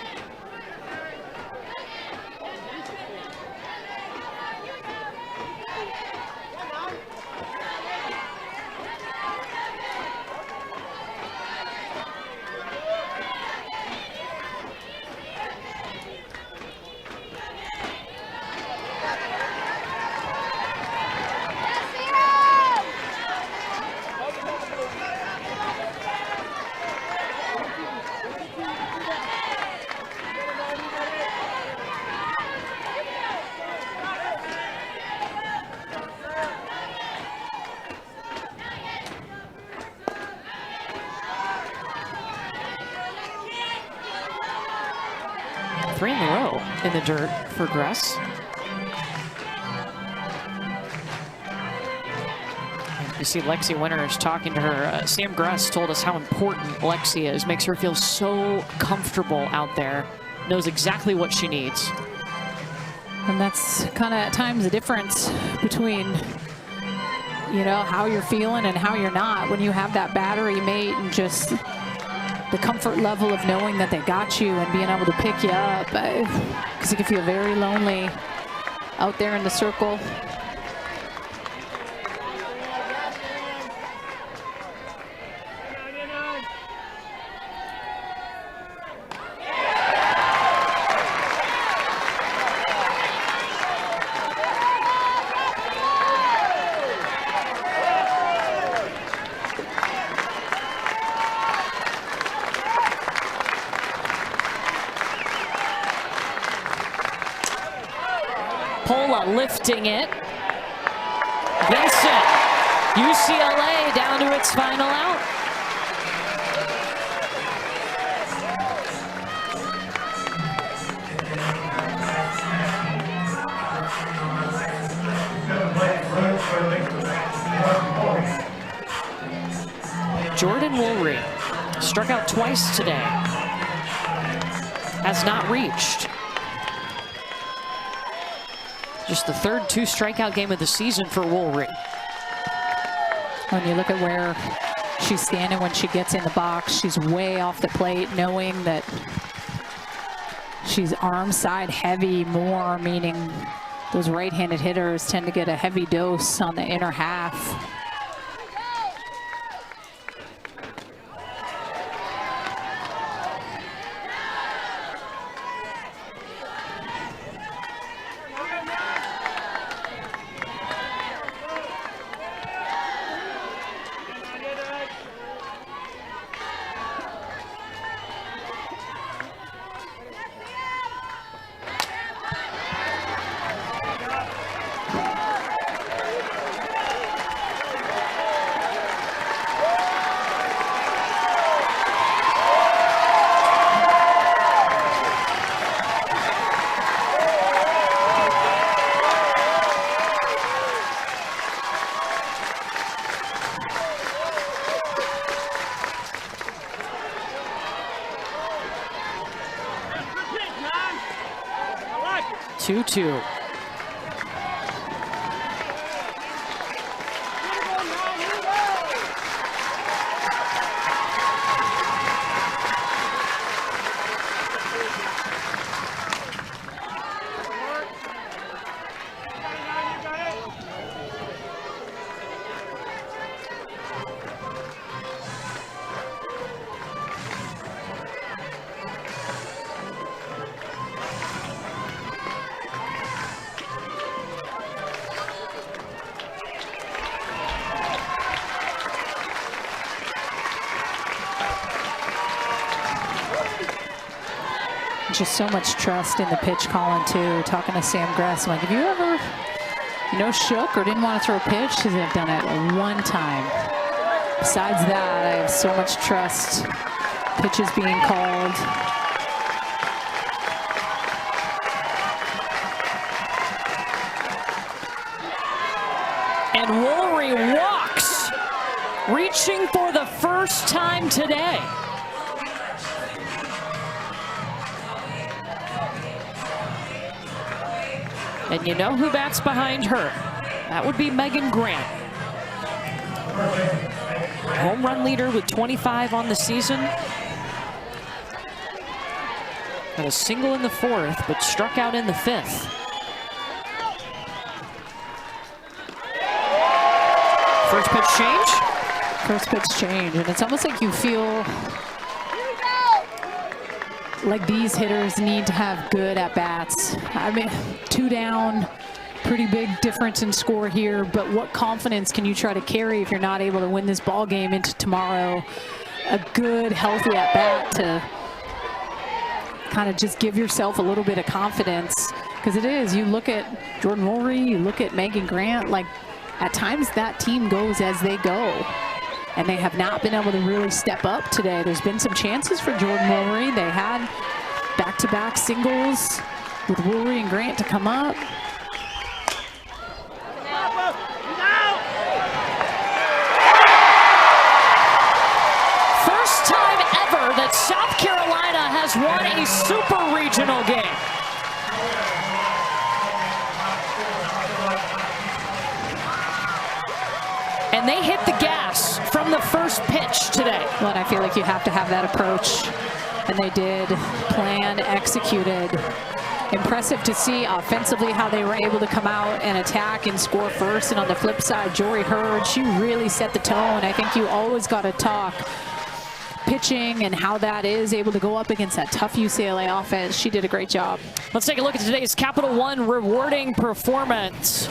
Three in a row in the dirt for Gress. You see Lexi Winters talking to her. Sam Gress told us how important Lexi is. Makes her feel so comfortable out there. Knows exactly what she needs. And that's kind of at times the difference between, you know, how you're feeling and how you're not. When you have that battery mate and just the comfort level of knowing that they got you and being able to pick you up, because you can feel very lonely out there in the circle. Pola lifting it. Vincent, UCLA down to its final out. Jordan Woolry struck out twice today. has not reached. Just the third 2-strikeout game of the season for Woolry. When you look at where she's standing when she gets in the box, she's way off the plate, knowing that she's arm side heavy more, meaning those right-handed hitters tend to get a heavy dose on the inner half. Two. Just so much trust in the pitch calling too. Talking to Sam Gress, I'm like, have you ever, shook or didn't want to throw a pitch? She said, I've done it one time. Besides that, I have so much trust. Pitches being called. And Woolry walks, reaching for the first time today. And you know who bats behind her? That would be Megan Grant. Home run leader with 25 on the season. Got a single in the 4th, but struck out in the 5th. First pitch change? First pitch change, and it's almost like you feel like these hitters need to have good at-bats. I mean, 2 down, pretty big difference in score here, but what confidence can you try to carry if you're not able to win this ball game into tomorrow? A good, healthy at-bat to kind of just give yourself a little bit of confidence, because it is, you look at Jordan Woolry, you look at Megan Grant, like at times that team goes as they go. And they have not been able to really step up today. There's been some chances for Jordan Woolry. They had back-to-back singles with Woolry and Grant to come up. First time ever that South Carolina has won a super regional game. And they hit the gas from the first pitch today. Well, and I feel like you have to have that approach. And they did. Planned, executed. Impressive to see offensively how they were able to come out and attack and score first. And on the flip side, Jory Hurd, she really set the tone. I think you always got to talk pitching and how that is able to go up against that tough UCLA offense. She did a great job. Let's take a look at today's Capital One rewarding performance.